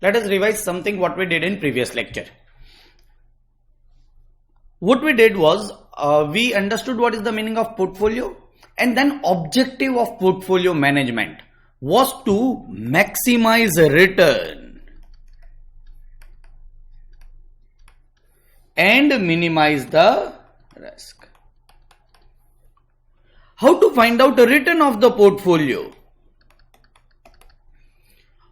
Let us revise something what we did in previous lecture. What we did was, we understood what is the meaning of portfolio, and then objective of portfolio management was to maximize return and minimize the risk. How to find out the return of the portfolio?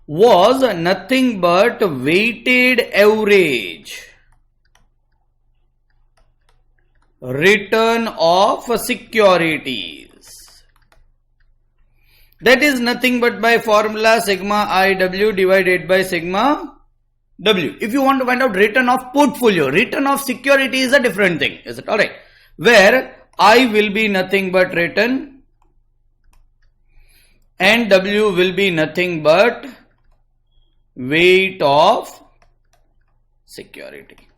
Was nothing but weighted average return of securities. That is nothing but by formula sigma IW divided by sigma W. If you want to find out return of portfolio, return of security is a different thing. Is it alright? Where I will be nothing but return and W will be nothing but weight of security.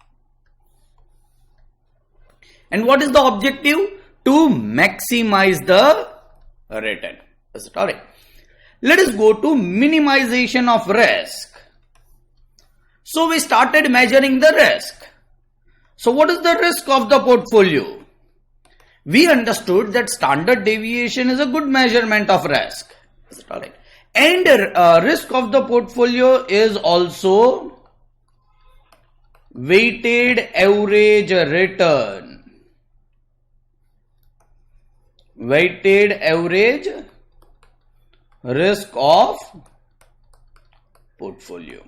And what is the objective? To maximize the return. Is it alright? Let us go to minimization of risk. So we started measuring the risk. So what is the risk of the portfolio? We understood that standard deviation is a good measurement of risk. Is it alright? And risk of the portfolio is also weighted average return. Weighted average risk of portfolio.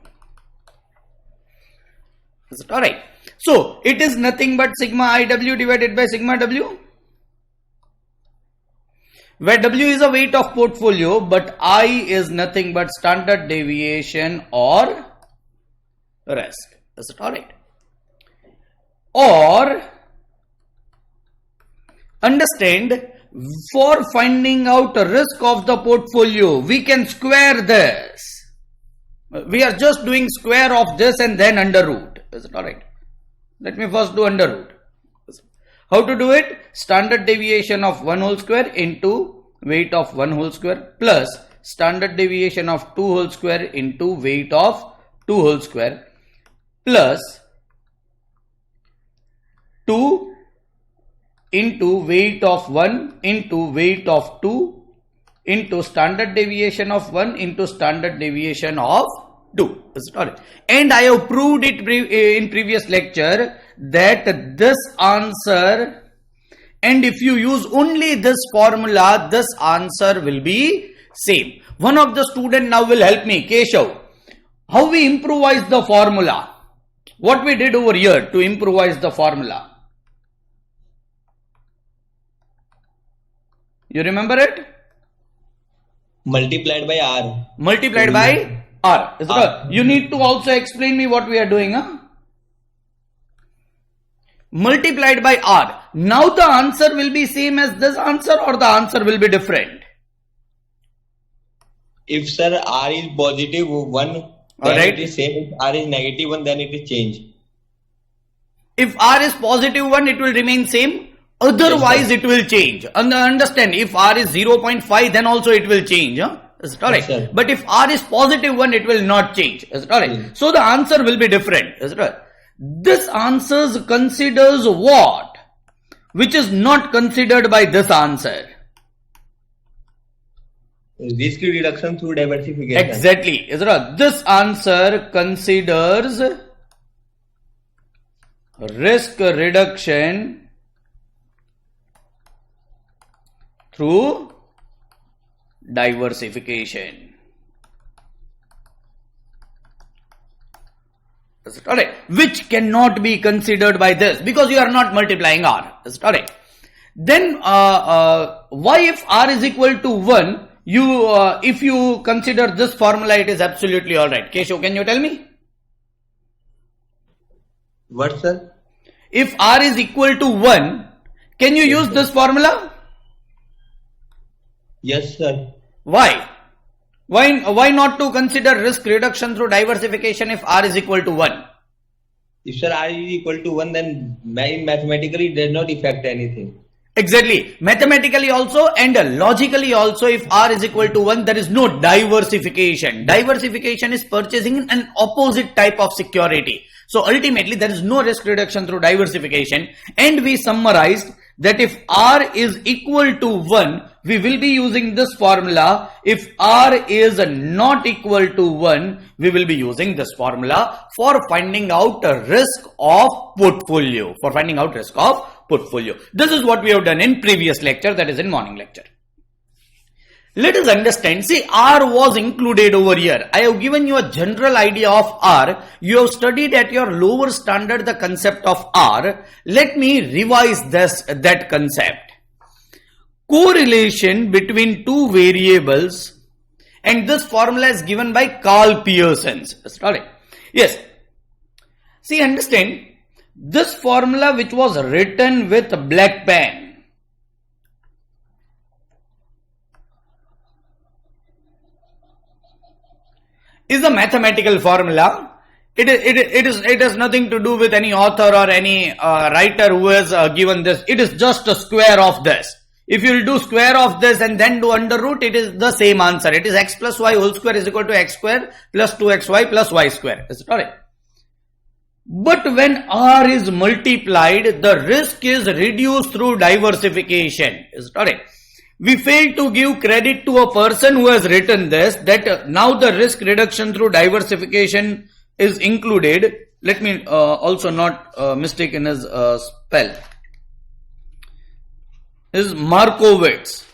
Is it alright? So it is nothing but sigma IW divided by sigma W, where W is a weight of portfolio, but I is nothing but standard deviation or risk. Is it alright? Or understand, for finding out a risk of the portfolio, we can square this. We are just doing square of this and then under root. Is it alright? Let me first do under root. How to do it? Standard deviation of 1 whole square into weight of 1 whole square plus standard deviation of 2 whole square into weight of 2 whole square plus 2 into weight of 1 into weight of 2 into standard deviation of 1 into standard deviation of 2. Is it alright? And I have proved it in previous lecture that this answer, and if you use only this formula, this answer will be same. One of the student now will help me, Keshav. How we improvise the formula? What we did over here to improvise the formula? You remember it? Multiplied by R. Multiplied by R. Is it right? You need to also explain me what we are doing. Huh? Multiplied by R. Now the answer will be same as this answer, or the answer will be different? If sir R is positive 1, then it is same. If R is negative 1, then it is change. If R is positive 1, it will remain same. Otherwise, it will change. Understand, if R is 0.5, then also it will change. Huh? Is it alright? Yes, but if R is positive 1, it will not change. Is it alright? Mm. So the answer will be different. Is it right? This answer considers what? Which is not considered by this answer. Risk reduction through diversification. Exactly. Is it right? This answer considers risk reduction through diversification. Is it alright? Which cannot be considered by this because you are not multiplying R. Is it alright? Then why if R is equal to 1, if you consider this formula, it is absolutely alright. Keshav, can you tell me? What, sir? If R is equal to 1, can you use this formula? Yes, sir. Why? Why not to consider risk reduction through diversification if R is equal to 1? If sir R is equal to 1, then mathematically it does not affect anything. Exactly. Mathematically also and logically also, if R is equal to 1, there is no diversification. Diversification is purchasing an opposite type of security. So ultimately, there is no risk reduction through diversification. And we summarized that if R is equal to 1, we will be using this formula. If R is not equal to 1, we will be using this formula for finding out a risk of portfolio. This is what we have done in previous lecture, that is in morning lecture. Let us understand. See, R was included over here. I have given you a general idea of R. You have studied at your lower standard the concept of R. Let me revise that concept. Correlation between two variables, and this formula is given by Carl Pearson. Yes. See, understand, this formula which was written with black pen is a mathematical formula. It has nothing to do with any author or any writer who has given this. It is just a square of this. If you will do square of this and then do under root, it is the same answer. It is x plus y whole square is equal to x square plus 2xy plus y square. Is it alright? But when R is multiplied, the risk is reduced through diversification. Is it alright? We fail to give credit to a person who has written this, that now the risk reduction through diversification is included. Let me also not mistake in his spell. Is Markowitz.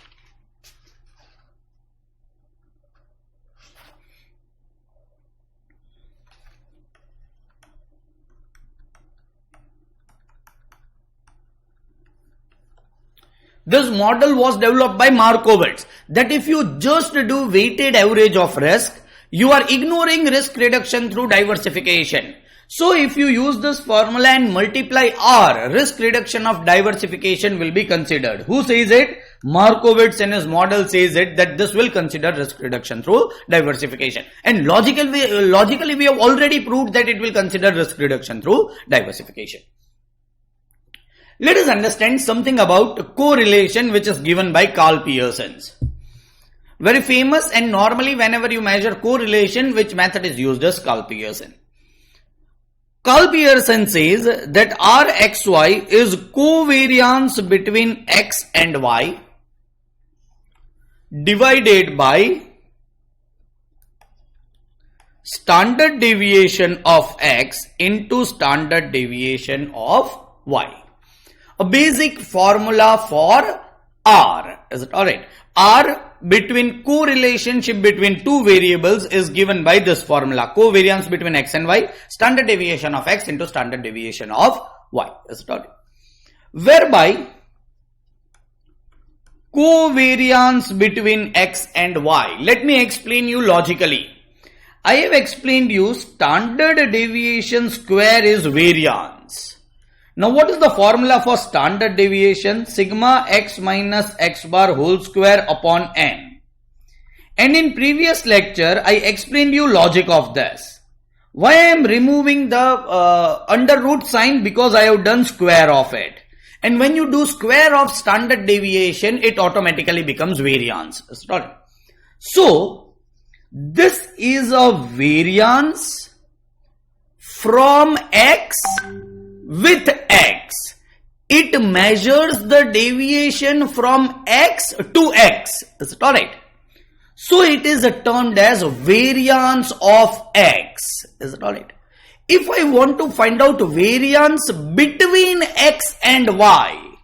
This model was developed by Markowitz, that if you just do weighted average of risk, you are ignoring risk reduction through diversification. So if you use this formula and multiply R, risk reduction of diversification will be considered. Who says it? Markowitz in his model says it, that this will consider risk reduction through diversification. And logically we have already proved that it will consider risk reduction through diversification. Let us understand something about correlation which is given by Carl Pearson. Very famous, and normally whenever you measure correlation, which method is used as Carl Pearson. Carl Pearson says that Rxy is covariance between x and y divided by standard deviation of x into standard deviation of y. A basic formula for R. Is it alright? R between correlationship between two variables is given by this formula. Covariance between x and y, standard deviation of x into standard deviation of y. Is it alright? Whereby covariance between x and y. Let me explain you logically. I have explained you standard deviation square is variance. Now what is the formula for standard deviation? Sigma x minus x bar whole square upon n. And in previous lecture I explained you logic of this. Why I am removing the under root sign? Because I have done square of it. And when you do square of standard deviation, it automatically becomes variance. So this is a variance from x with x. It measures the deviation from x to x. Is it alright? So it is termed as variance of x. Is it alright? If I want to find out variance between x and y,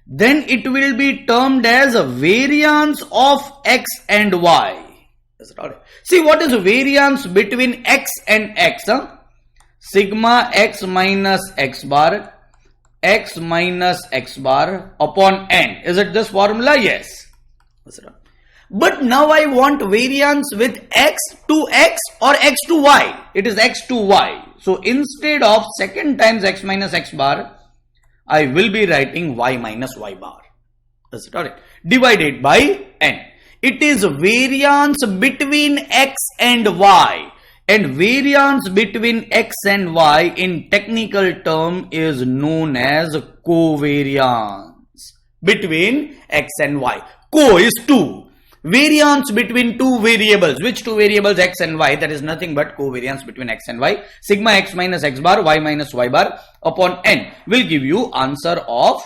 then it will be termed as variance of x and y. Is it alright? See, what is variance between x and x? Sigma x minus x bar upon n. Is it this formula? Yes. But now I want variance with x to x or x to y. It is x to y. So instead of second times x minus x bar, I will be writing y minus y bar. Is it alright? Divided by n. It is variance between x and y. And variance between x and y in technical term is known as covariance. between x and y. Co is 2. Variance between two variables. Which two variables? X and y. That is nothing but covariance between x and y. Sigma x minus x bar, y minus y bar upon n will give you answer of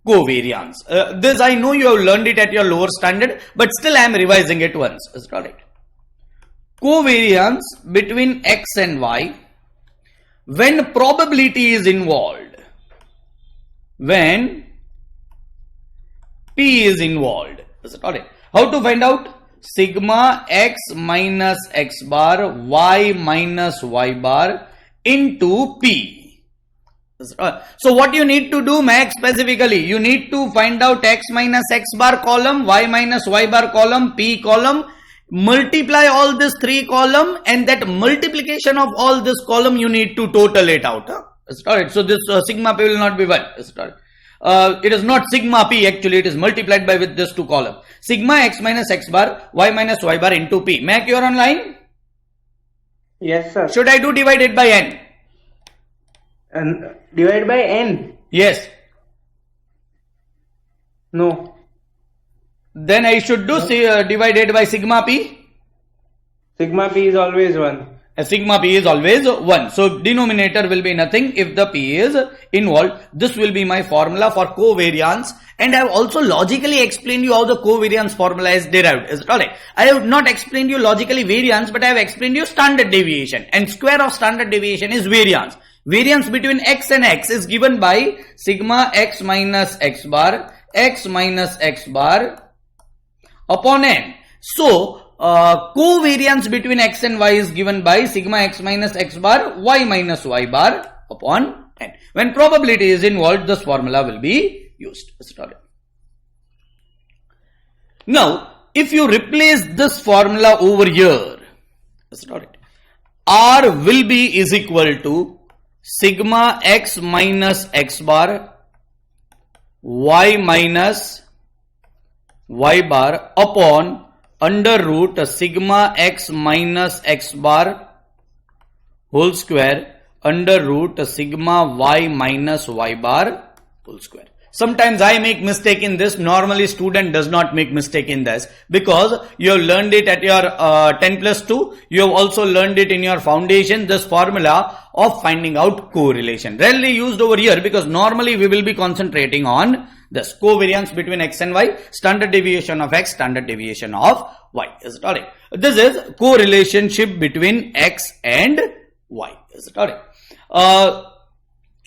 covariance. This I know you have learned it at your lower standard, but still I am revising it once. Is that right? Covariance between x and y when probability is involved. When P is involved. Is it alright? How to find out? Sigma x minus x bar, y minus y bar into P. So what you need to do, Max, specifically, you need to find out x minus x bar column, y minus y bar column, P column, multiply all this 3 column, and that multiplication of all this column you need to total it out. Is it alright? So this sigma P will not be 1. Is it alright? It is not sigma P actually, it is multiplied by with this 2 column. Sigma x minus x bar, y minus y bar into P. Mac, you are online? Yes, sir. Should I do divided by n? And divide by n? Yes. No. Then I should do divided by sigma P. Sigma P is always 1. Sigma P is always 1. So denominator will be nothing if the P is involved. This will be my formula for covariance. And I have also logically explained you how the covariance formula is derived. Is it alright? I have not explained you logically variance, but I have explained you standard deviation. And square of standard deviation is variance. Variance between x and x is given by sigma x minus x bar upon n. So covariance between x and y is given by sigma x minus x bar, y minus y bar upon n. When probability is involved, this formula will be used. Now, if you replace this formula over here, R will be is equal to sigma x minus x bar, y minus y bar upon under root sigma x minus x bar whole square under root sigma y minus y bar whole square. Sometimes I make mistake in this. Normally student does not make mistake in this because you have learned it at your 10 plus 2. You have also learned it in your foundation, this formula of finding out correlation. Rarely used over here because normally we will be concentrating on this covariance between x and y, standard deviation of x, standard deviation of y. Is it alright? This is correlationship between x and y. Is it alright?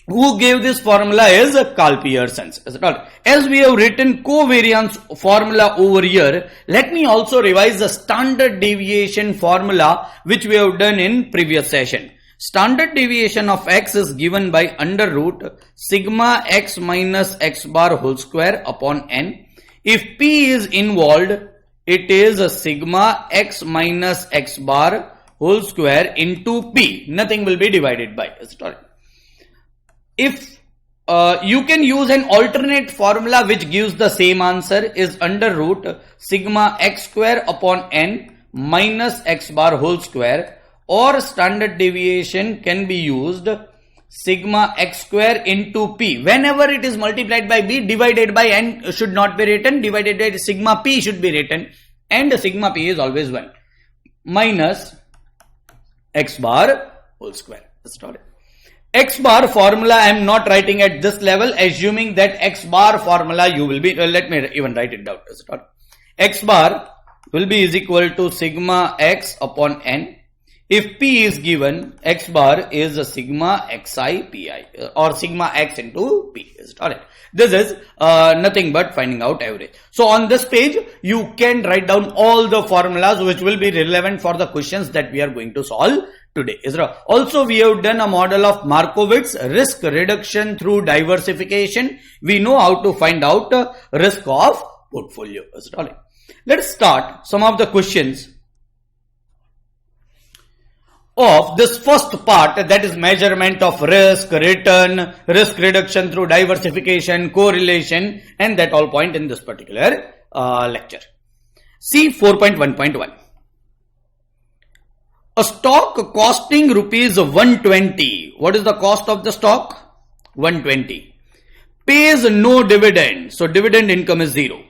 Who gave this formula is Carl Pearson. Is it alright? As we have written covariance formula over here, let me also revise the standard deviation formula which we have done in previous session. Standard deviation of x is given by under root sigma x minus x bar whole square upon n. If P is involved, it is a sigma x minus x bar whole square into P. Nothing will be divided by. Is it alright? If you can use an alternate formula which gives the same answer is under root sigma x square upon n minus x bar whole square, or standard deviation can be used sigma x square into P. Whenever it is multiplied by B, divided by n should not be written, divided by sigma P should be written, and sigma P is always 1 minus x bar whole square. X bar formula I am not writing at this level, assuming that x bar formula you will be, let me even write it down. X bar will be is equal to sigma x upon n. If P is given, x bar is a sigma xi pi or sigma x into P. Is it alright? This is nothing but finding out average. So on this page, you can write down all the formulas which will be relevant for the questions that we are going to solve today. Also, we have done a model of Markowitz, risk reduction through diversification. We know how to find out risk of portfolio. Let's start some of the questions of this first part, that is measurement of risk, return, risk reduction through diversification, correlation, and that all point in this particular lecture. See 4.1.1. A stock costing rupees 120. What is the cost of the stock? 120. pays no dividend. So dividend income is 0.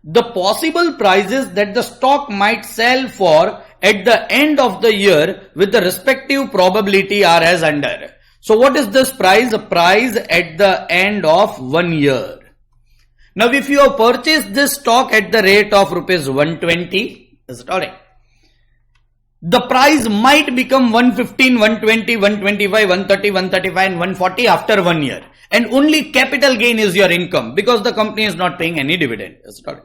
The possible prices that the stock might sell for at the end of the year with the respective probability are as under. So what is this price? A price at the end of 1 year. Now if you have purchased this stock at the rate of rupees 120, is it alright? The price might become 115, 120, 125, 130, 135 and 140 after 1 year. And only capital gain is your income because the company is not paying any dividend. Is it alright?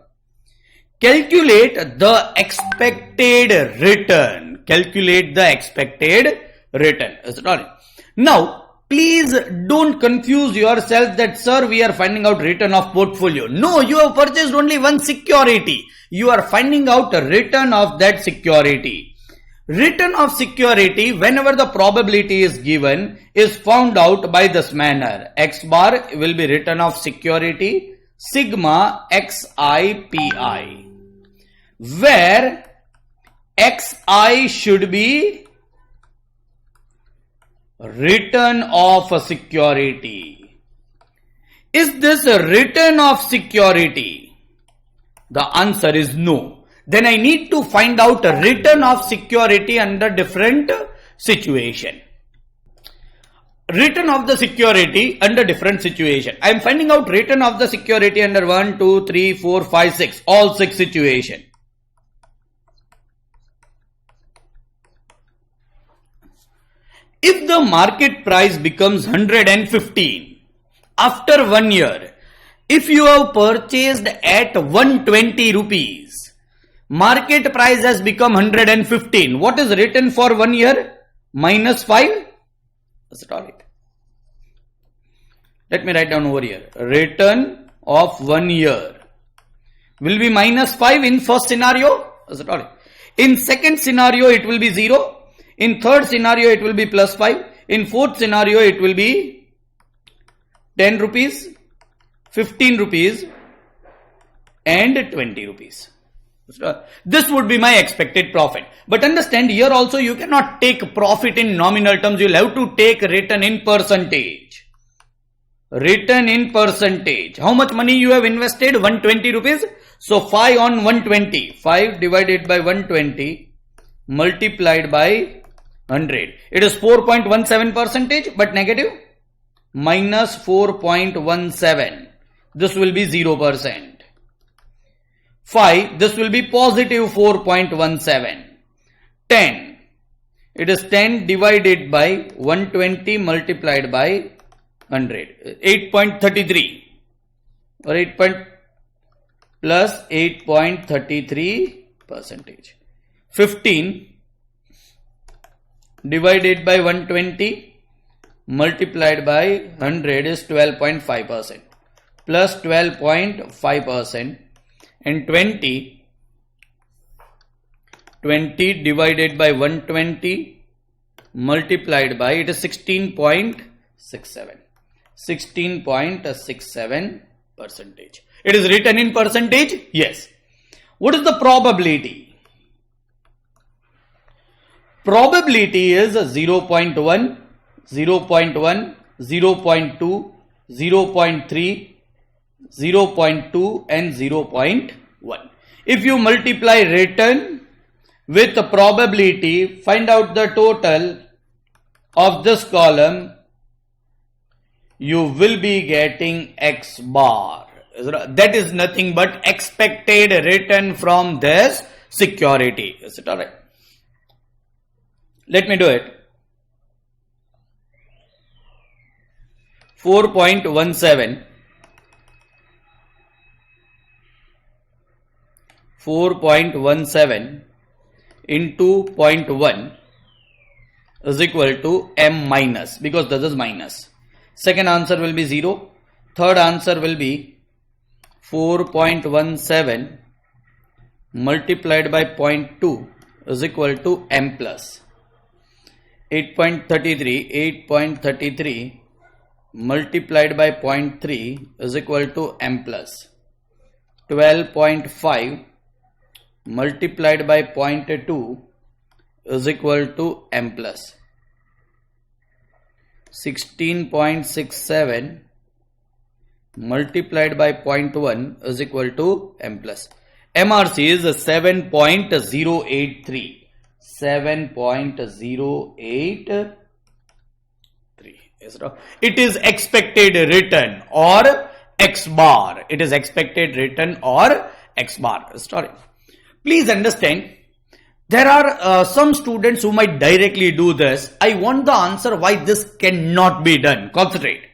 Calculate the expected return. Calculate the expected return. Is it alright? Now, please don't confuse yourself that, sir, we are finding out return of portfolio. No, you have purchased only one security. You are finding out a return of that security. Return of security, whenever the probability is given, is found out by this manner. X bar will be return of security, sigma XI/PI, where XI should be return of a security. Is this a return of security? The answer is no. Then I need to find out a return of security under different situation. Return of the security under different situation. I am finding out return of the security under 1, 2, 3, 4, 5, 6. All 6 situation. If the market price becomes 115 after 1 year, if you have purchased at 120 rupees, market price has become 115. What is written for 1 year? -5. Is it alright? Let me write down over here. Return of 1 year will be -5 in first scenario. Is it alright? In second scenario, it will be 0. In third scenario, it will be +5. In fourth scenario, it will be 10 rupees, 15 rupees, and 20 rupees. This would be my expected profit. But understand, here also you cannot take profit in nominal terms. You'll have to take return in percentage. Return in percentage. How much money you have invested? 120 rupees. So 5 on 120. 5 divided by 120 multiplied by 100. It is 4.17 percentage, but negative. Minus 4.17. This will be 0%. 5, this will be positive 4.17. 10, it is 10 divided by 120 multiplied by 100. 8.33 or 8 plus 8.33 percentage. 15 divided by 120 multiplied by 100 is 12.5% plus 12.5%. And 20 divided by 120 multiplied by, it is 16.67. 16.67 percentage. It is written in percentage? Yes. What is the probability? Probability is 0.1, 0.1, 0.2, 0.3, 0.2 and 0.1. If you multiply return with the probability, find out the total of this column, you will be getting X bar. That is nothing but expected return from this security. Is it alright? Let me do it. 4.17 into 0.1 is equal to m minus, because this is minus. Second answer will be 0. Third answer will be 4.17 multiplied by 0.2 is equal to m plus. 8.33 multiplied by 0.3 is equal to m plus. 12.5 multiplied by 0.2 is equal to m plus. 16.67 multiplied by 0.1 is equal to M plus. MRC is 7.083. 7.083. It is expected return or X bar. It is expected return or X bar. Sorry. Please understand, there are some students who might directly do this. I want the answer why this cannot be done. Concentrate.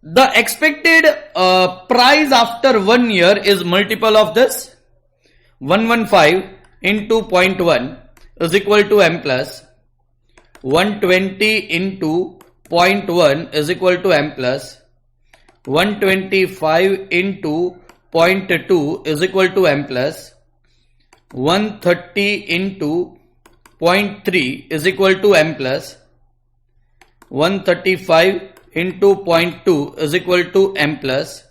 The expected price after 1 year is multiple of this. 115 into 0.1 is equal to M plus. 120 into 0.1 is equal to M plus. 125 into 0.2 is equal to M plus. 130 into 0.3 is equal to M plus. 135 into 0.2 is equal to M plus.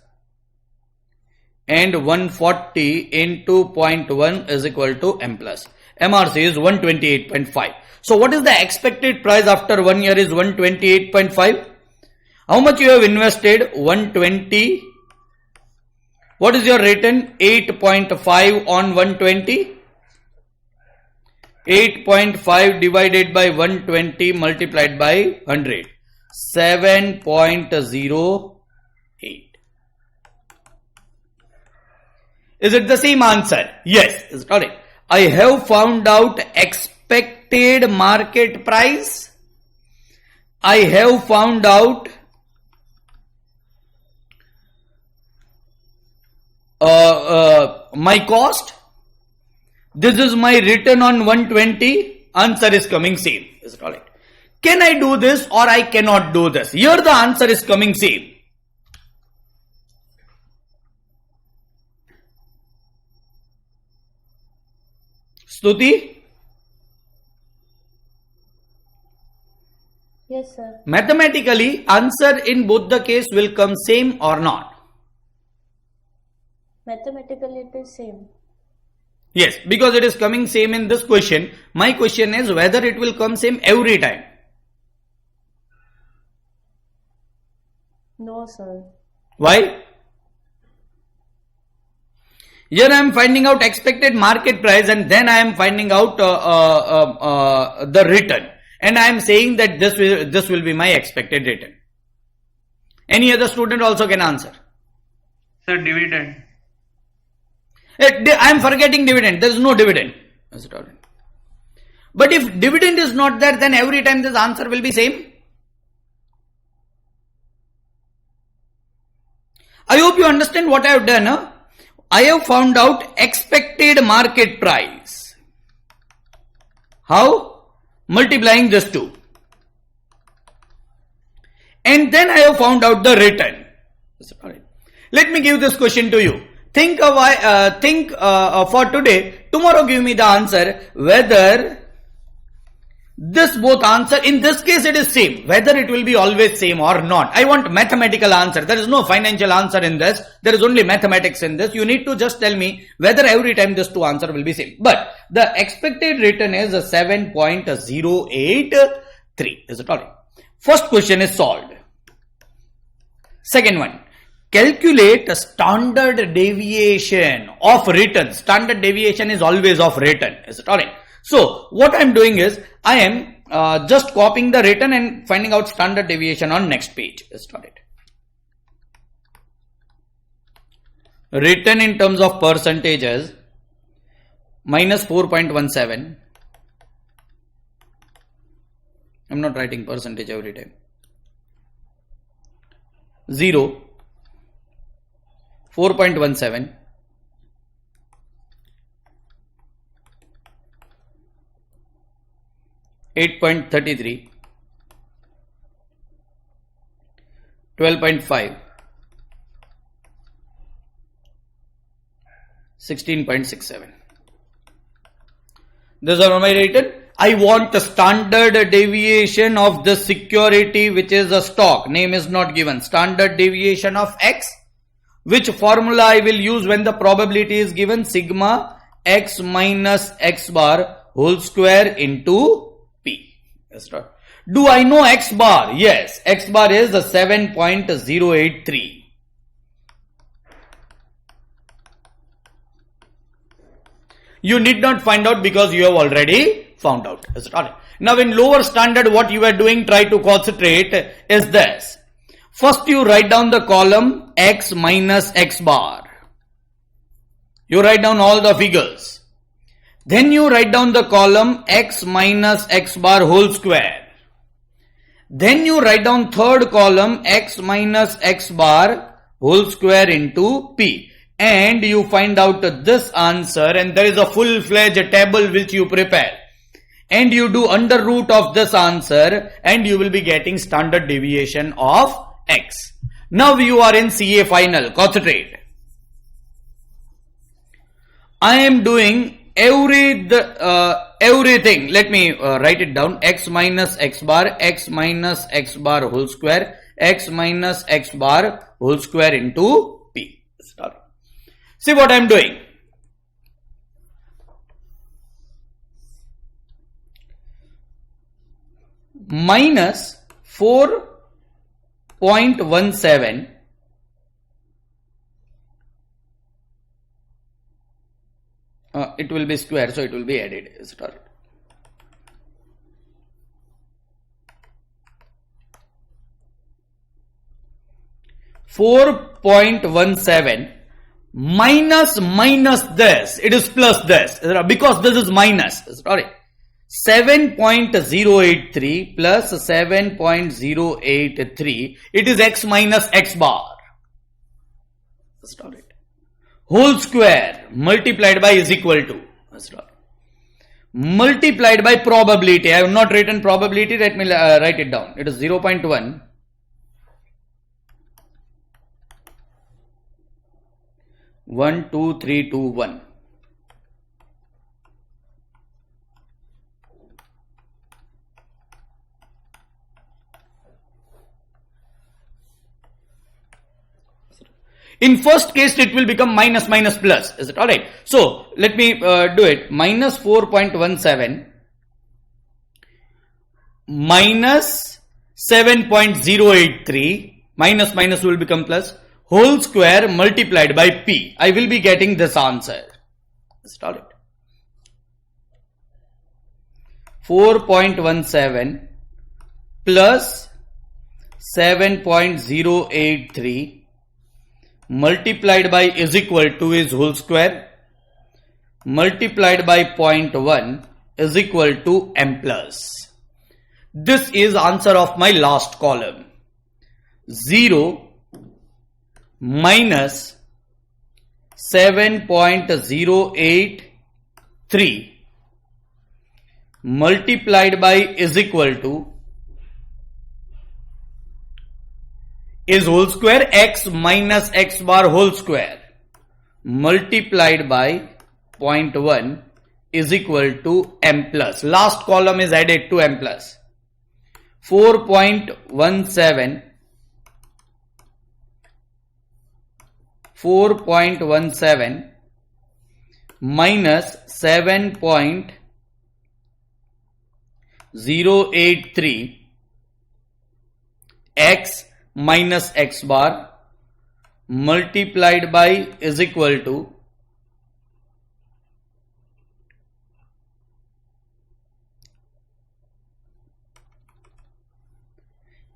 And 140 into 0.1 is equal to M plus. MRC is 128.5. So what is the expected price after 1 year is 128.5. How much you have invested? 120. What is your return? 8.5 on 120. 8.5 divided by 120 multiplied by 100. 7.08. Is it the same answer? Yes, it's correct. I have found out expected market price. I have found out my cost. This is my return on 120. Answer is coming same. Is it correct? Can I do this or I cannot do this? Here the answer is coming same. Stuti? Yes, sir. Mathematically, answer in both the case will come same or not? Mathematically, it is same. Yes, because it is coming same in this question. My question is whether it will come same every time. No, sir. Why? Here I am finding out expected market price and then I am finding out the return. And I am saying that this will be my expected return. Any other student also can answer. Sir, dividend. I am forgetting dividend. There is no dividend. But if dividend is not there, then every time this answer will be same. I hope you understand what I have done. Huh? I have found out expected market price. How? Multiplying this two. And then I have found out the return. Let me give this question to you. Think for today. Tomorrow give me the answer whether this both answer. In this case it is same. Whether it will be always same or not. I want mathematical answer. There is no financial answer in this. There is only mathematics in this. You need to just tell me whether every time this two answer will be same. But the expected return is 7.083. Is it alright? First question is solved. Second one. Calculate a standard deviation of return. Standard deviation is always of return. Is it alright? So what I am doing is I am just copying the return and finding out standard deviation on next page. Is it alright? Return in terms of percentages minus 4.17. I am not writing percentage every time. 0. 4.17, 8.33, 12.5, 16.67. These are my return. I want the standard deviation of the security which is a stock. Name is not given. Standard deviation of X. Which formula I will use when the probability is given? Sigma x minus x bar whole square into P. Do I know x bar? Yes, x bar is the 7.083. You need not find out because you have already found out. Is it alright? Now in lower standard, what you are doing, try to concentrate, is this. First you write down the column x minus x bar. You write down all the figures. Then you write down the column x minus x bar whole square. Then you write down third column x minus x bar whole square into p. And you find out this answer, and there is a full-fledged table which you prepare. And you do under root of this answer, and you will be getting standard deviation of x. Now you are in CA final. Concentrate. I am doing everything. Let me write it down. X minus x bar whole square, x minus x bar whole square into p. Start. See what I am doing. Minus 4.17 it will be square, so it will be added. Is it all right? (4.17) minus this, it is plus this, because this is minus. Sorry, 7.083 plus 7.083, it is x minus x bar. Whole square multiplied by is equal to, multiplied by probability. I have not written probability, let me write it down. It is 0.1. 1, 2, 3, 2, 1. In first case, it will become minus plus. Is it alright? So, let me do it. Minus 4.17 minus 7.083 minus will become plus. Whole square multiplied by p. I will be getting this answer. Start it. 4.17 plus 7.083 multiplied by is equal to is whole square multiplied by 0.1 is equal to m plus. This is answer of my last column. 0 minus 7.083 multiplied by is equal to is whole square x minus x bar whole square multiplied by 0.1 is equal to m plus. Last column is added to m plus. 4.17 minus 7.083 x minus x bar multiplied by is equal to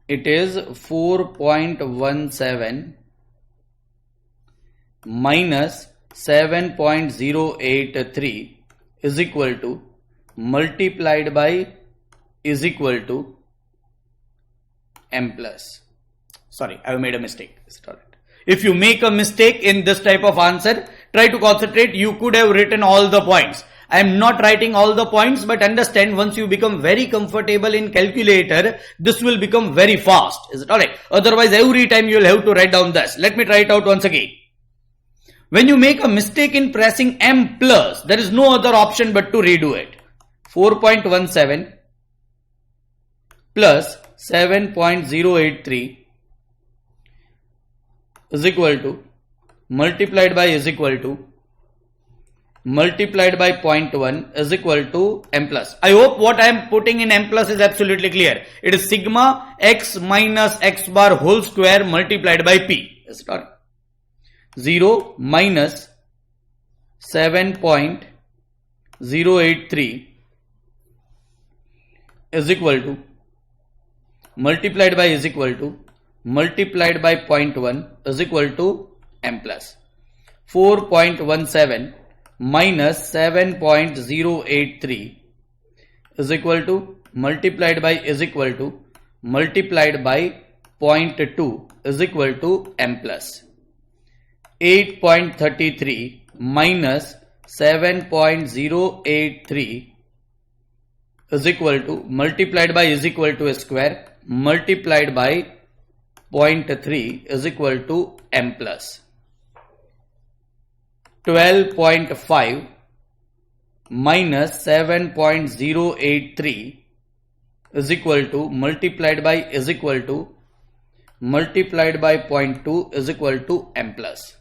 it is 4.17 minus 7.083 is equal to multiplied by is equal to m plus. Sorry, I have made a mistake. If you make a mistake in this type of answer, try to concentrate. You could have written all the points. I am not writing all the points, but understand, once you become very comfortable in calculator, this will become very fast. Is it alright? Otherwise, every time you will have to write down this. Let me try it out once again. When you make a mistake in pressing m plus, there is no other option but to redo it. 4.17 plus 7.083 is equal to multiplied by is equal to multiplied by 0.1 is equal to m plus. I hope what I am putting in m plus is absolutely clear. It is sigma x minus x bar whole square multiplied by p. Is it correct? 0 minus 7.083 is equal to multiplied by 0.1 is equal to m plus. 4.17 minus 7.083 is equal to multiplied by 0.2 is equal to m plus. 8.33 minus 7.083 is equal to multiplied by a square multiplied by 0.3 is equal to m plus. 12.5 minus 7.083 is equal to multiplied by 0.2 is equal to m plus.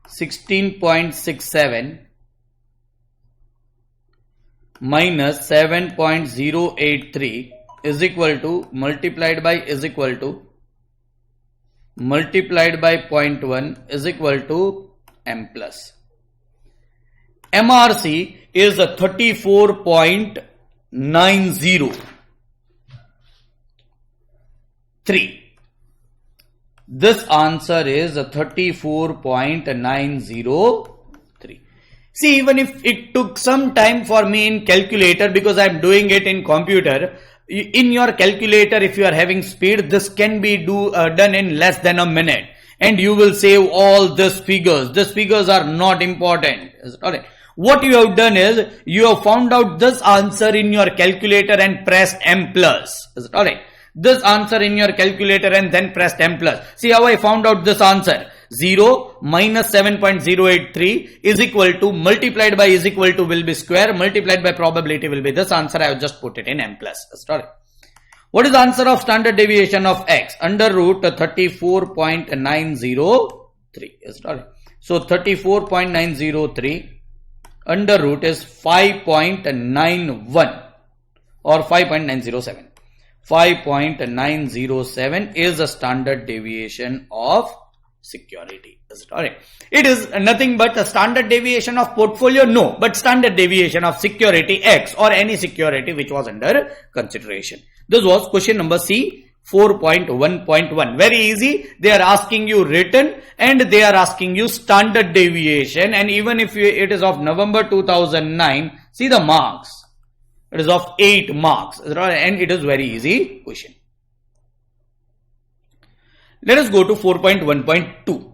16.67 minus 7.083 is equal to multiplied by 0.1 is equal to m plus. MRC is a 34.903. This answer is a 34.903. See, even if it took some time for me in calculator, because I am doing it in computer, in your calculator, if you are having speed, this can be done in less than a minute. And you will save all these figures. These figures are not important. Alright. What you have done is, you have found out this answer in your calculator and pressed M plus. Alright. This answer in your calculator and then pressed M plus. See how I found out this answer. 0 minus 7.083 is equal to multiplied by is equal to will be square multiplied by probability will be this answer. I have just put it in M plus. Sorry. What is the answer of standard deviation of x? Under root 34.903. Sorry. So 34.903 under root is 5.91 or 5.907. 5.907 is the standard deviation of security. Alright. It is nothing but a standard deviation of portfolio? No, but standard deviation of security X or any security which was under consideration. This was question number C 4.1.1. Very easy. They are asking you written and they are asking you standard deviation, and even if it is of November 2009, see the marks. It is of 8 marks and it is very easy question. Let us go to 4.1.2.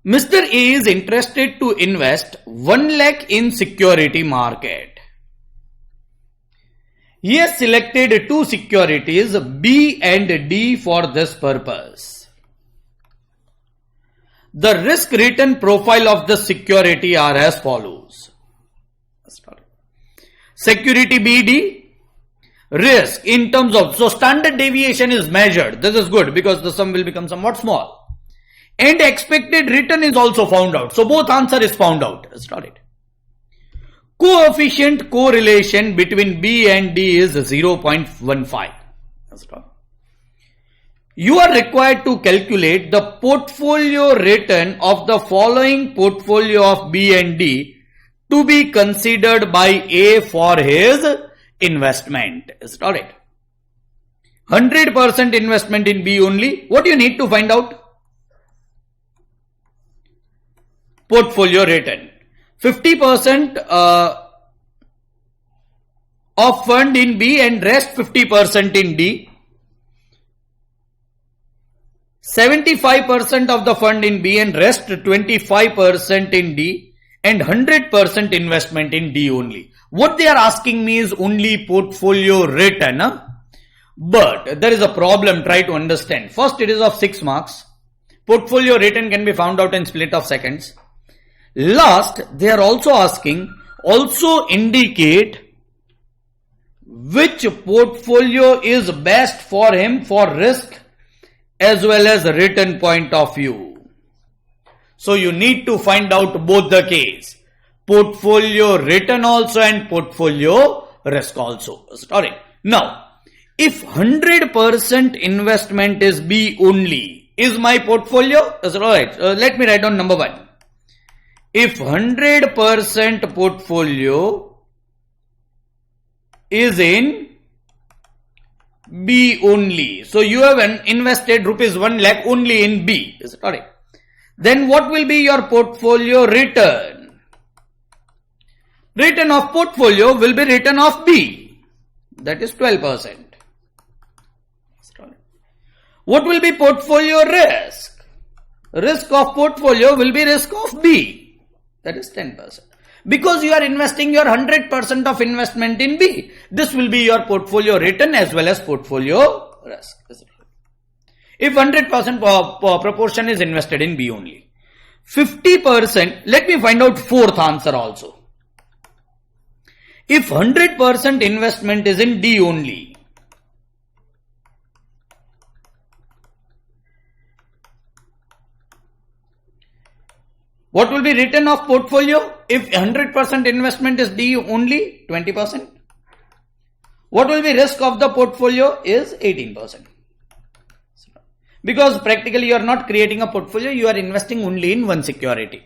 Mr. A is interested to invest 1 lakh in security market. He has selected 2 securities B and D for this purpose. The risk return profile of the security are as follows. Security BD, risk in terms of, so standard deviation is measured. This is good because the sum will become somewhat small. And expected return is also found out. So both answer is found out. That's not it. Coefficient correlation between B and D is 0.15. That's not. You are required to calculate the portfolio return of the following portfolio of B and D to be considered by A for his investment. Is it alright? 100% investment in B only. What you need to find out? Portfolio return. 50% of fund in B and rest 50% in D. 75% of the fund in B and rest 25% in D. And 100% investment in D only. What they are asking me is only portfolio return. But there is a problem, try to understand. First, it is of 6 marks. Portfolio return can be found out in split of seconds. Last, they are also asking, also indicate which portfolio is best for him for risk as well as return point of view. So you need to find out both the case. Portfolio return also and portfolio risk also. Sorry. Now, if 100% investment is B only, is my portfolio? Is right. Let me write down number 1. If 100% portfolio is in B only, so you have invested rupees 1 lakh only in B. Is it correct? Then what will be your portfolio return? Return of portfolio will be return of B. That is 12%. What will be portfolio risk? Risk of portfolio will be risk of B. That is 10%. Because you are investing your 100% of investment in B. This will be your portfolio return as well as portfolio risk. If 100% proportion is invested in B only. 50%, let me find out fourth answer also. If 100% investment is in D only, what will be return of portfolio? If 100% investment is D only, 20%. What will be risk of the portfolio is 18%. Because practically you are not creating a portfolio, you are investing only in one security.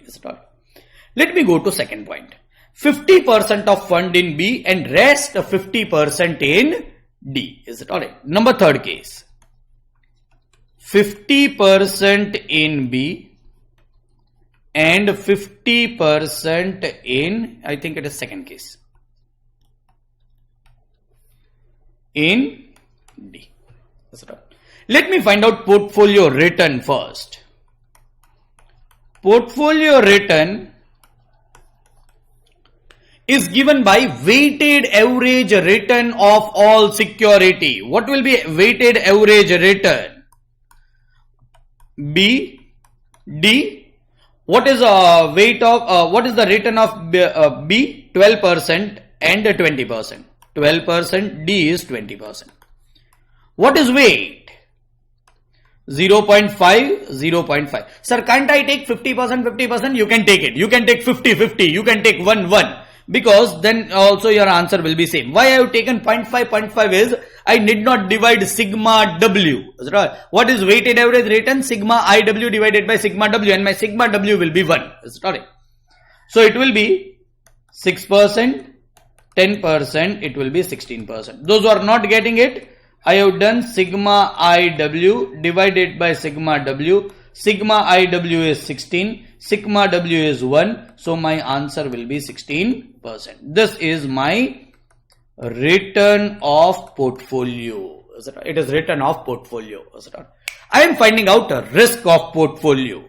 Let me go to second point. 50% of fund in B and rest 50% in D. Is it alright? Number third case. 50% in B and 50% in, I think it is second case, in D. Let me find out portfolio return first. Portfolio return is given by weighted average return of all security. What will be weighted average return? B, D. What is weight of what is the return of B? 12% and 20%. 12%, D is 20%. What is weight? 0.5, 0.5. Sir, can't I take 50%, 50%? You can take it. You can take 50, 50. You can take 1, 1. Because then also your answer will be same. Why I have taken 0.5, 0.5 is I need not divide sigma W. What is weighted average return? Sigma IW divided by sigma W, and my sigma W will be 1. So it will be 6%, 10%, it will be 16%. Those who are not getting it, I have done sigma IW divided by sigma W. Sigma IW is 16, sigma W is 1. So my answer will be 16%. This is my return of portfolio. It is return of portfolio. I am finding out a risk of portfolio.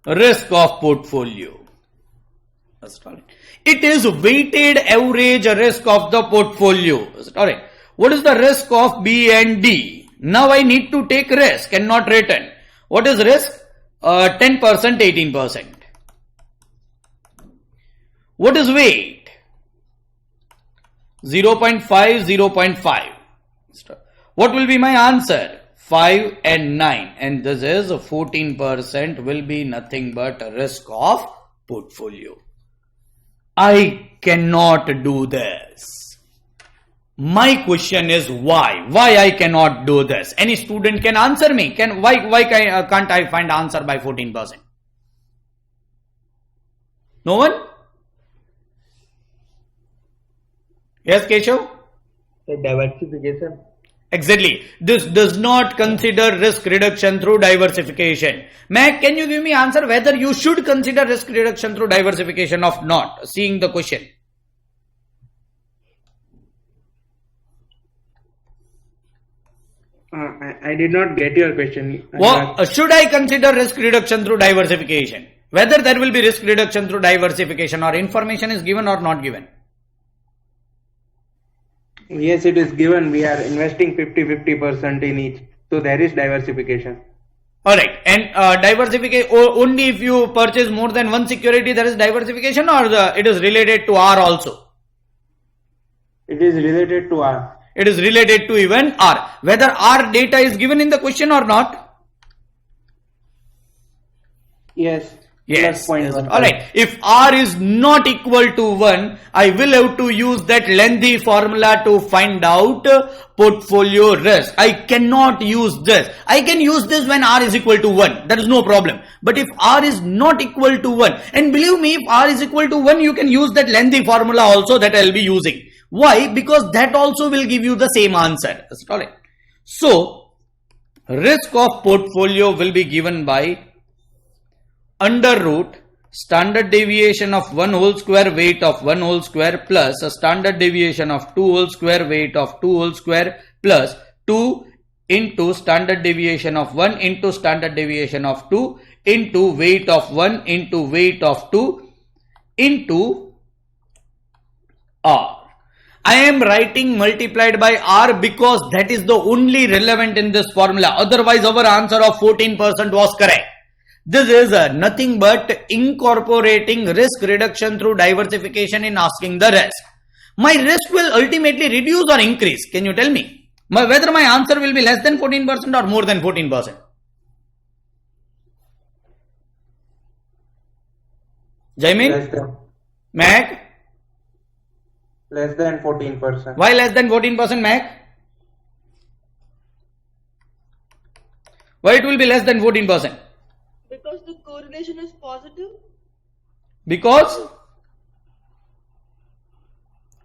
Risk of portfolio. It is weighted average risk of the portfolio. What is the risk of B and D? Now I need to take risk and not return. What is risk? 10%, 18%. What is weight? 0.5, 0.5. What will be my answer? 5 and 9. And this is 14% will be nothing but a risk of portfolio. I cannot do this. My question is why? Why I cannot do this? Any student can answer me. Why can't I find answer by 14%? No one? Yes, Keshav? The diversification. Exactly. This does not consider risk reduction through diversification. Mac, can you give me answer whether you should consider risk reduction through diversification or not? Seeing the question. I did not get your question. Should I consider risk reduction through diversification? Whether there will be risk reduction through diversification or information is given or not given? Yes, it is given. We are investing 50% in each. So there is diversification. Alright. And diversification, only if you purchase more than one security there is diversification, or it is related to R also? It is related to R. It is related to even R. Whether R data is given in the question or not? Yes. Yes. Plus Yes. 0.15. Alright. If R is not equal to 1, I will have to use that lengthy formula to find out portfolio risk. I cannot use this. I can use this when R is equal to 1. That is no problem. But if R is not equal to 1, and believe me, if R is equal to 1, you can use that lengthy formula also that I will be using. Why? Because that also will give you the same answer. Alright. So, risk of portfolio will be given by under root standard deviation of 1 whole square weight of 1 whole square plus a standard deviation of 2 whole square weight of 2 whole square plus 2 into standard deviation of 1 into standard deviation of 2 into weight of 1 into weight of 2 into R. I am writing multiplied by R because that is the only relevant in this formula. Otherwise our answer of 14% was correct. This is nothing but incorporating risk reduction through diversification in asking the risk. My risk will ultimately reduce or increase. Can you tell me whether my answer will be less than 14% or more than 14%? Jaimin? Less than, Mac? less than 14%. Why less than 14%, Mac? Why it will be less than 14%? Because the correlation is positive. Because?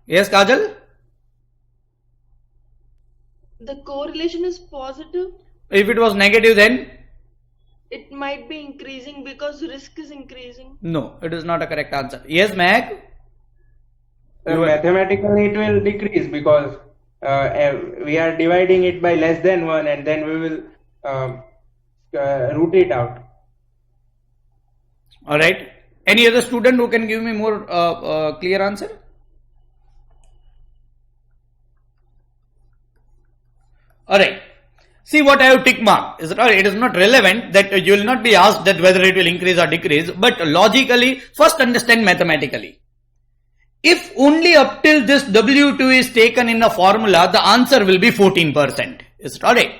Yes, Kajal? The correlation is positive. If it was negative, then? It might be increasing because risk is increasing. No, it is not a correct answer. Yes, Mac? Mathematically, it will decrease because we are dividing it by less than 1 and then we will root it out. Alright. Any other student who can give me more clear answer? Alright. See what I have tick marked. It is not relevant that you will not be asked that whether it will increase or decrease, but logically, first understand mathematically. If only up till this W2 is taken in a formula, the answer will be 14%. Is it alright?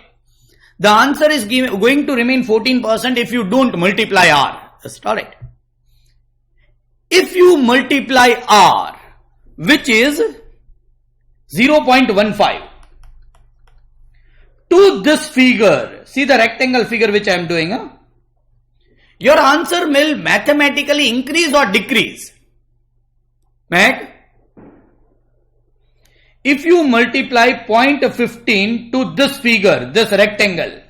The answer is going to remain 14% if you don't multiply R. Is it alright? If you multiply R, which is 0.15, to this figure, see the rectangle figure which I am doing, your answer will mathematically increase or decrease. Mac? If you multiply 0.15 to this figure, this rectangle,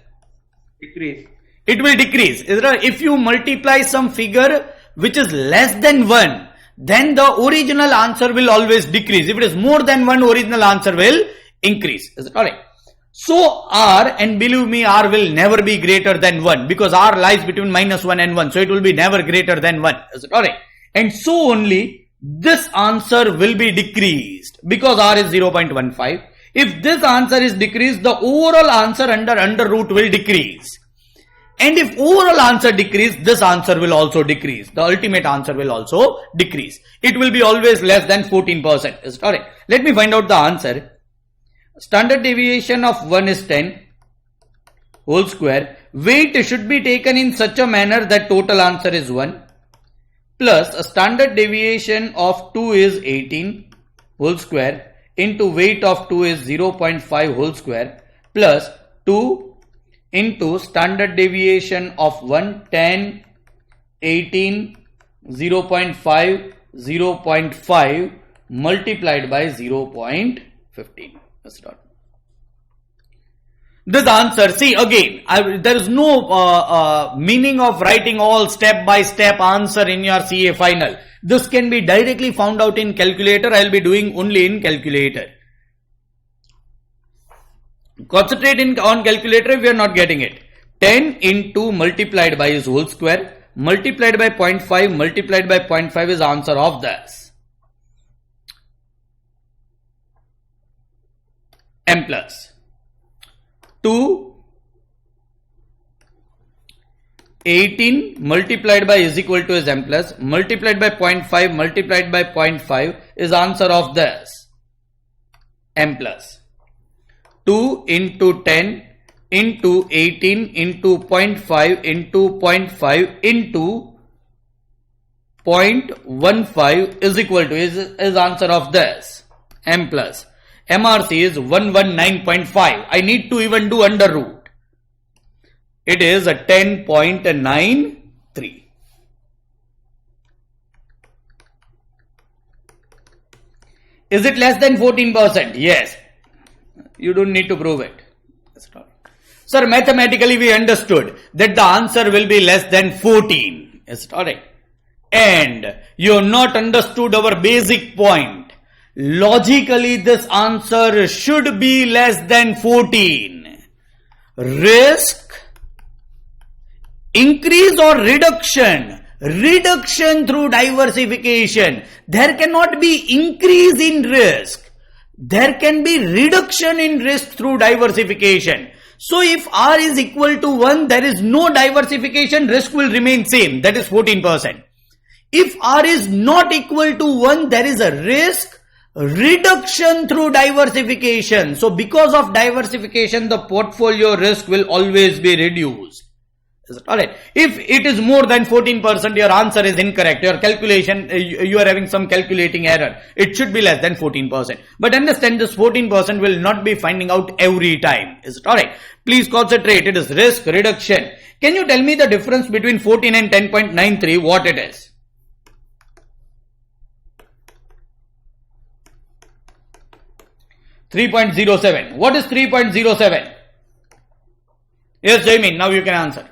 Decrease. it will decrease. If you multiply some figure which is less than 1, then the original answer will always decrease. If it is more than 1, original answer will increase. Is it alright? So R, and believe me, R will never be greater than 1 because R lies between -1 and 1. So it will be never greater than 1. Is it alright? And so only this answer will be decreased because R is 0.15. If this answer is decreased, the overall answer under root will decrease. And if overall answer decrease, this answer will also decrease. The ultimate answer will also decrease. It will be always less than 14%. Is it alright? Let me find out the answer. Standard deviation of 1 is 10 whole square. Weight should be taken in such a manner that total answer is 1. Plus a standard deviation of 2 is 18 whole square into weight of 2 is 0.5 whole square plus 2 into standard deviation of 1, 10, 18, 0.5, 0.5 multiplied by 0.15. That's not. This answer, see again, there is no meaning of writing all step by step answer in your CA final. This can be directly found out in calculator. I will be doing only in calculator. Concentrate on calculator if you are not getting it. 10 into multiplied by is whole square multiplied by 0.5 multiplied by 0.5 is answer of this. M plus 2 18 multiplied by is equal to is M plus multiplied by 0.5 multiplied by 0.5 is answer of this M plus 2 into 10 into 18 into 0.5 into 0.5 into 0.15 is equal to is answer of this m plus MRC is 119.5. I need to even do under root. It is a 10.93. Is it less than 14%? Yes. You don't need to prove it. Sir, mathematically we understood that the answer will be less than 14. Is it alright? And you have not understood our basic point. Logically, this answer should be less than 14. Risk, increase or reduction? Reduction through diversification. There cannot be increase in risk. There can be reduction in risk through diversification. So if R is equal to 1, there is no diversification, risk will remain same. That is 14%. If R is not equal to 1, there is a risk reduction through diversification. So because of diversification, the portfolio risk will always be reduced. Is it alright? If it is more than 14%, your answer is incorrect. Your calculation, you are having some calculating error. It should be less than 14%. But understand, this 14% will not be finding out every time. Is it alright? Please concentrate. It is risk reduction. Can you tell me the difference between 14 and 10.93? What it is? $3.07. What is 3.07? Yes, Jamie, now you can answer.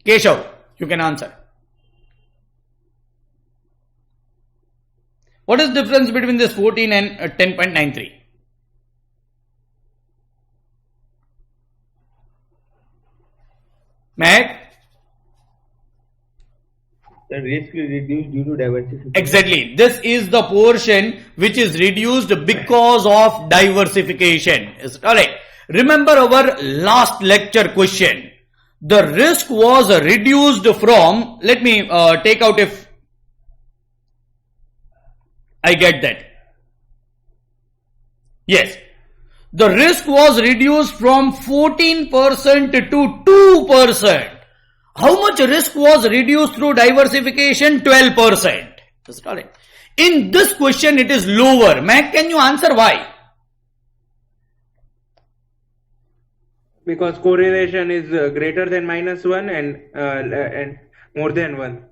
Keshav, you can answer. What is the difference between this 14 and 10.93? Matt? The risk is reduced due to diversification. Exactly. This is the portion which is reduced because of diversification. Is it alright? Remember our last lecture question. The risk was reduced from, let me take out if I get that. Yes. The risk was reduced from 14% to 2%. How much risk was reduced through diversification? 12%. Is it alright? In this question, it is lower. Mac, can you answer why? Because correlation is greater than -1 and more than 1.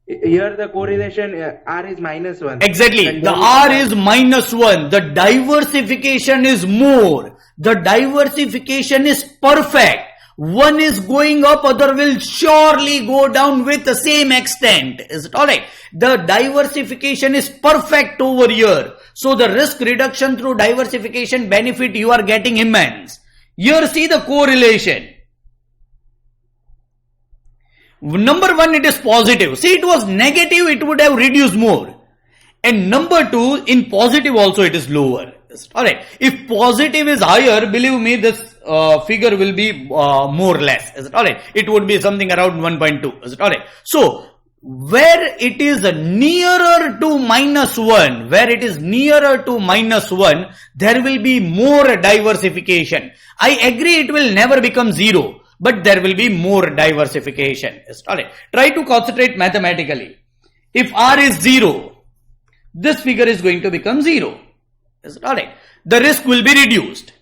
Here the correlation R is -1. Exactly. And The R is -1. The diversification is more. The diversification is perfect. One is going up, other will surely go down with the same extent. Is it alright? The diversification is perfect over here. So the risk reduction through diversification benefit you are getting immense. Here see the correlation. Number 1, it is positive. See, it was negative, it would have reduced more. And number 2, in positive also it is lower. Alright. If positive is higher, believe me, this figure will be more less. Is it alright? It would be something around 1.2. Is it alright? So, where it is nearer to -1, where it is nearer to -1, there will be more diversification. I agree it will never become 0, but there will be more diversification. Is it alright? Try to concentrate mathematically. If R is 0, this figure is going to become 0. Is it alright? The risk will be reduced.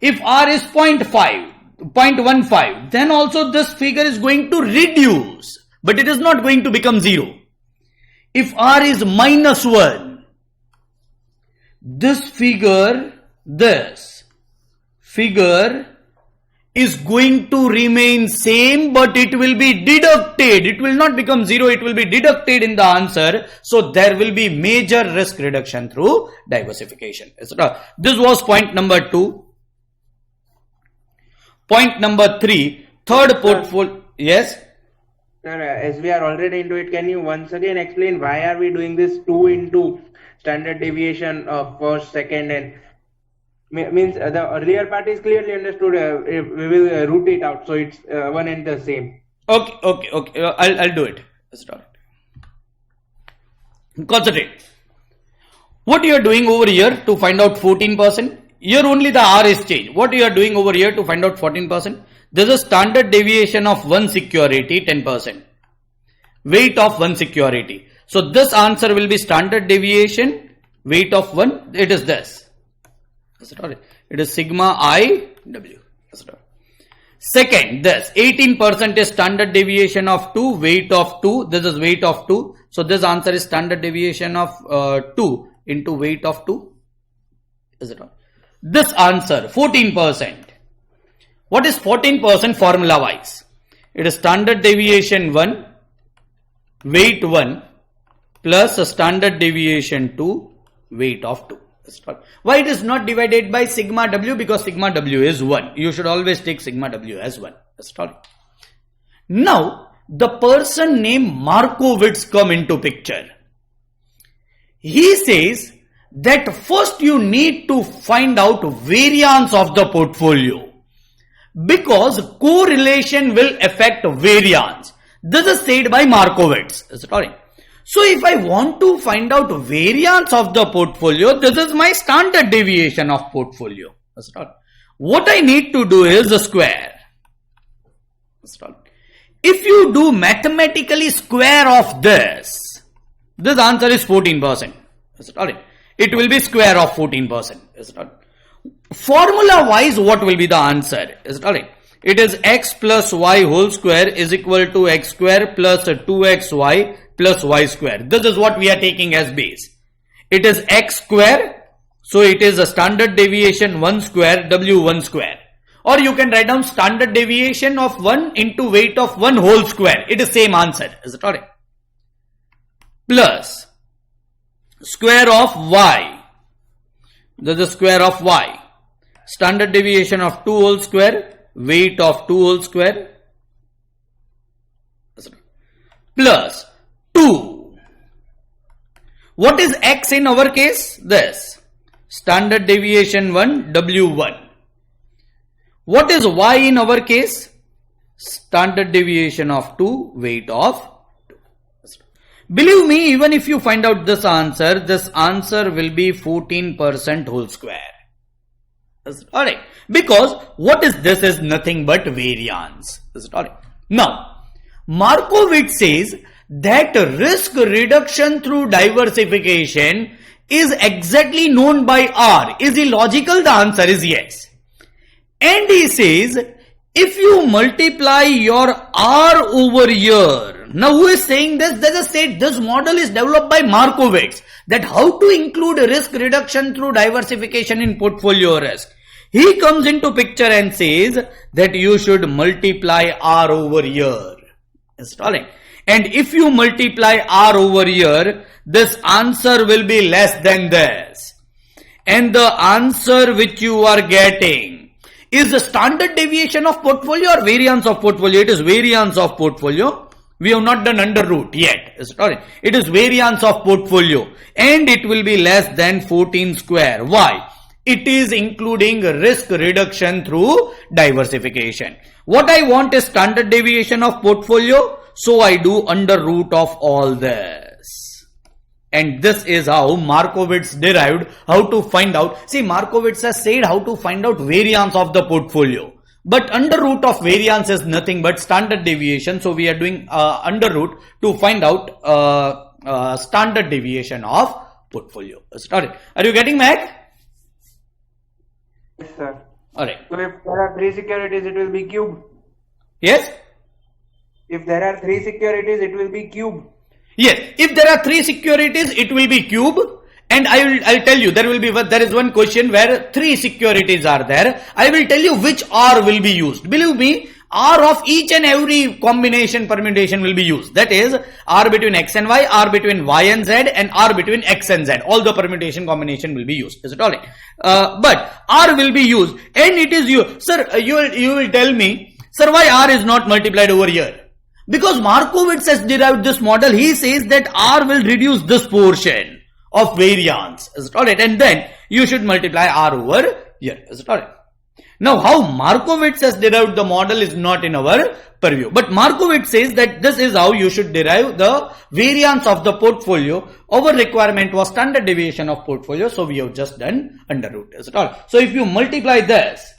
If R is 0.15, then also this figure is going to reduce, but it is not going to become 0. If R is -1, this figure is going to remain same, but it will be deducted. It will not become 0, it will be deducted in the answer. So there will be major risk reduction through diversification. This was point number 2. Point number 3, third portfolio. Yes? Sir, as we are already into it, can you once again explain why are we doing this 2 into standard deviation of first, second, and means the earlier part is clearly understood. We will root it out, so it's one and the same. Okay. I'll do it. Concentrate. What you are doing over here to find out 14%? Here only the R is changed. What you are doing over here to find out 14%? There is a standard deviation of one security, 10%. Weight of one security. So this answer will be standard deviation, weight of one. It is this. It is sigma I W. Second, this 18% is standard deviation of 2, weight of 2. This is weight of 2. So this answer is standard deviation of 2 into weight of 2. Is it wrong? This answer 14%. What is 14% formula wise? It is standard deviation 1, weight 1 plus a standard deviation 2, weight of 2. Why it is not divided by sigma W? Because sigma W is 1. You should always take sigma W as 1. Now, the person named Markowitz come into picture. He says that first you need to find out variance of the portfolio, because correlation will affect variance. This is said by Markowitz. So if I want to find out variance of the portfolio, this is my standard deviation of portfolio. What I need to do is the square. If you do mathematically square of this answer is 14%. It will be square of 14%. Formula wise, what will be the answer? It is x plus y whole square is equal to x square plus 2xy plus y square. This is what we are taking as base. It is x square. So it is a standard deviation 1 square, W1 square. Or you can write down standard deviation of 1 into weight of 1 whole square. It is same answer. Is it alright? Plus square of y. This is square of y. Standard deviation of 2 whole square, weight of 2 whole square. Plus 2. What is x in our case? This. Standard deviation 1, W1. What is y in our case? Standard deviation of 2, weight of 2. Believe me, even if you find out this answer will be 14% whole square. Alright. Because what is this is nothing but variance. Alright. Now, Markowitz says that risk reduction through diversification is exactly known by R. Is it logical? The answer is yes. And he says, if you multiply your R over here. Now who is saying this? Let us say this model is developed by Markowitz. That how to include risk reduction through diversification in portfolio risk. He comes into picture and says that you should multiply R over here. And if you multiply R over here, this answer will be less than this. And the answer which you are getting is the standard deviation of portfolio or variance of portfolio? It is variance of portfolio. We have not done under root yet. It is variance of portfolio. And it will be less than 14 square. Why? It is including risk reduction through diversification. What I want is standard deviation of portfolio. So I do under root of all this. And this is how Markowitz derived how to find out. See, Markowitz has said how to find out variance of the portfolio. But under root of variance is nothing but standard deviation. So we are doing under root to find out standard deviation of portfolio. Are you getting Mac? Yes, sir. Alright. So if there are 3 securities, it will be cube. Yes? If there are 3 securities, it will be cube. Yes. If there are 3 securities, it will be cube. And I'll tell you, there is one question where 3 securities are there. I will tell you which R will be used. Believe me, R of each and every combination permutation will be used. That is R between X and Y, R between Y and Z, and R between X and Z. All the permutation combination will be used. Is it alright? But R will be used, and it is you. Sir, you will tell me, sir, why R is not multiplied over here? Because Markowitz has derived this model. He says that R will reduce this portion of variance. Is it alright? And then you should multiply R over here. Is it alright? Now, how Markowitz has derived the model is not in our purview. But Markowitz says that this is how you should derive the variance of the portfolio. Our requirement was standard deviation of portfolio. So, we have just done under root. Is it all? So, if you multiply this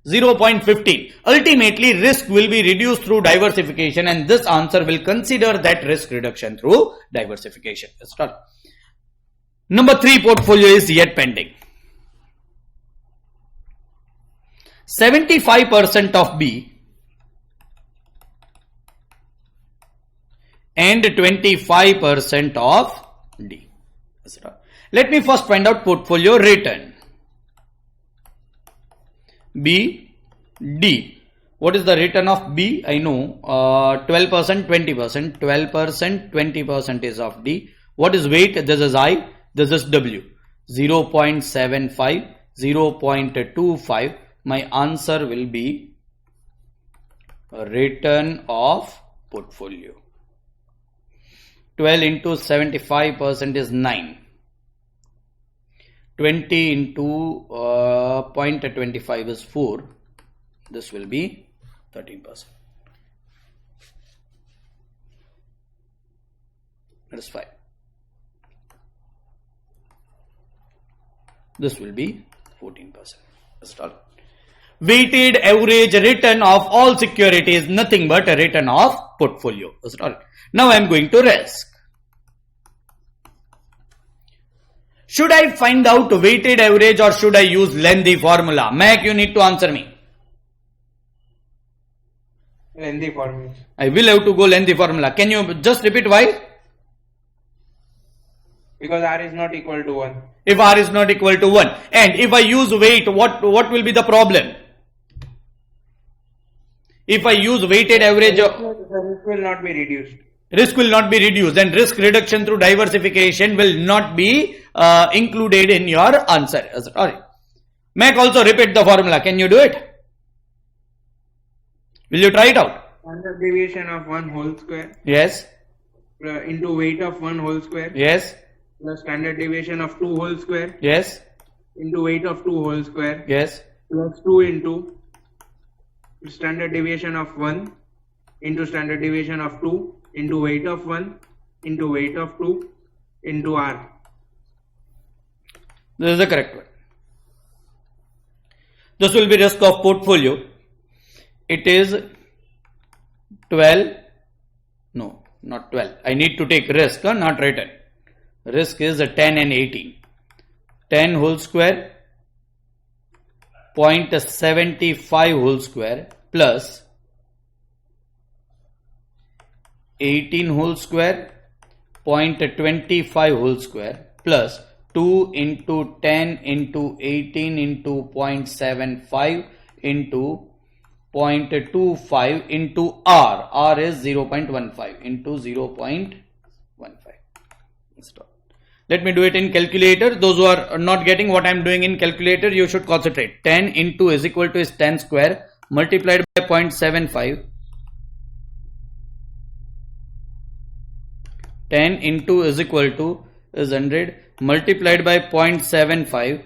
0.15, ultimately risk will be reduced through diversification, and this answer will consider that risk reduction through diversification. Is it all? Number 3 portfolio is yet pending. 75% of B and 25% of D. Let me first find out portfolio return. B, D. What is the return of B? I know 12%, 20%. 12%, 20% is of D. What is weight? This is I. This is W. 0.75, 0.25. My answer will be return of portfolio. 12 into 75% is 9. 20 into 0.25 is 4. This will be 13%. That is 5. This will be 14%. That's all. Weighted average return of all securities, nothing but a return of portfolio. That's all. Now I am going to risk. Should I find out weighted average or should I use lengthy formula? Mac, you need to answer me. Lengthy formula. I will have to go lengthy formula. Can you just repeat why? Because R is not equal to 1. If R is not equal to 1. And if I use weight, what will be the problem? If I use weighted average, the risk will not be reduced. Risk will not be reduced, and risk reduction through diversification will not be included in your answer. Sorry. Mac, also repeat the formula. Can you do it? Will you try it out? Standard deviation of 1 whole square. Yes. Into weight of 1 whole square. Yes. Plus standard deviation of 2 whole square. Yes. Into weight of 2 whole square. Yes. Plus 2 into standard deviation of 1 into standard deviation of 2 into weight of 1 into weight of 2 into R. This is the correct one. This will be risk of portfolio. It is 12. No, not 12. I need to take risk, not return. Risk is 10 and 18. 10 whole square, 0.75 whole square plus 18 whole square, 0.25 whole square plus 2 into 10 into 18 into 0.75 into 0.25 into R. R is 0.15 into 0.15. Stop. Let me do it in calculator. Those who are not getting what I am doing in calculator, you should concentrate. 10 into is equal to is 10 square multiplied by 0.75. 10 into is equal to is 100 multiplied by 0.75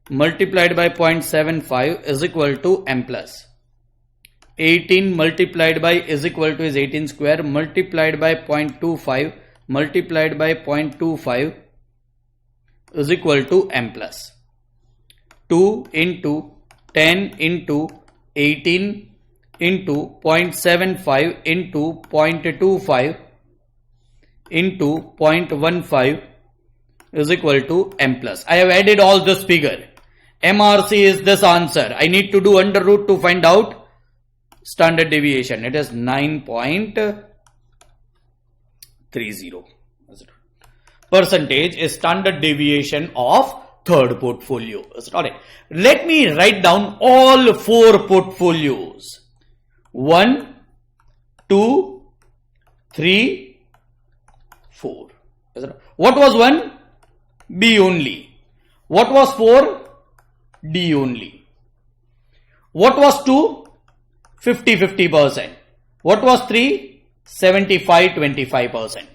multiplied by 0.75 is equal to m plus. 18 multiplied by is equal to is 18 square multiplied by 0.25 multiplied by 0.25 is equal to m plus. 2 into 10 into 18 into 0.75 into 0.25 into 0.15 is equal to m plus. I have added all this figure. MRC is this answer. I need to do under root to find out standard deviation. It is 9.30. Percentage is standard deviation of third portfolio. Let me write down all 4 portfolios. 1, 2, 3, 4. What was 1? B only. What was 4? D only. What was 2? 50-50%. What was 3? 75-25%.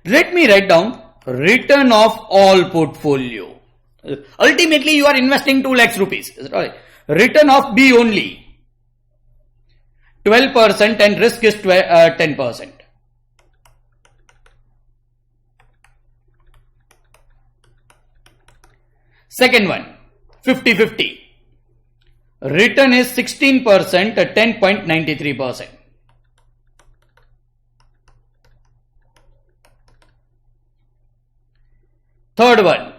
Let me write down return of all portfolio. Ultimately, you are investing 2 lakhs rupees. Return of B only 12% and risk is 10%. Second one, 50-50. Return is 16% at 10.93%. Third one,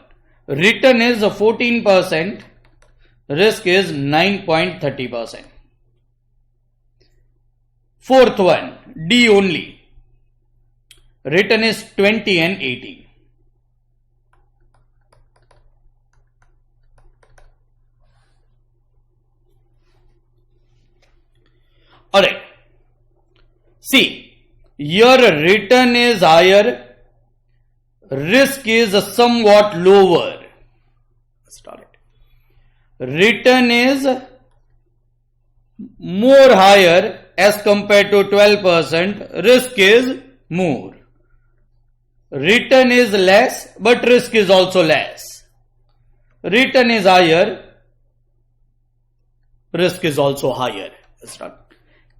return is 14%, risk is 9.30%. Fourth one, D only. Return is 20 and 18. Alright. See, your return is higher, risk is somewhat lower. Start it. Return is more higher as compared to 12%, risk is more. Return is less, but risk is also less. Return is higher, risk is also higher. Start.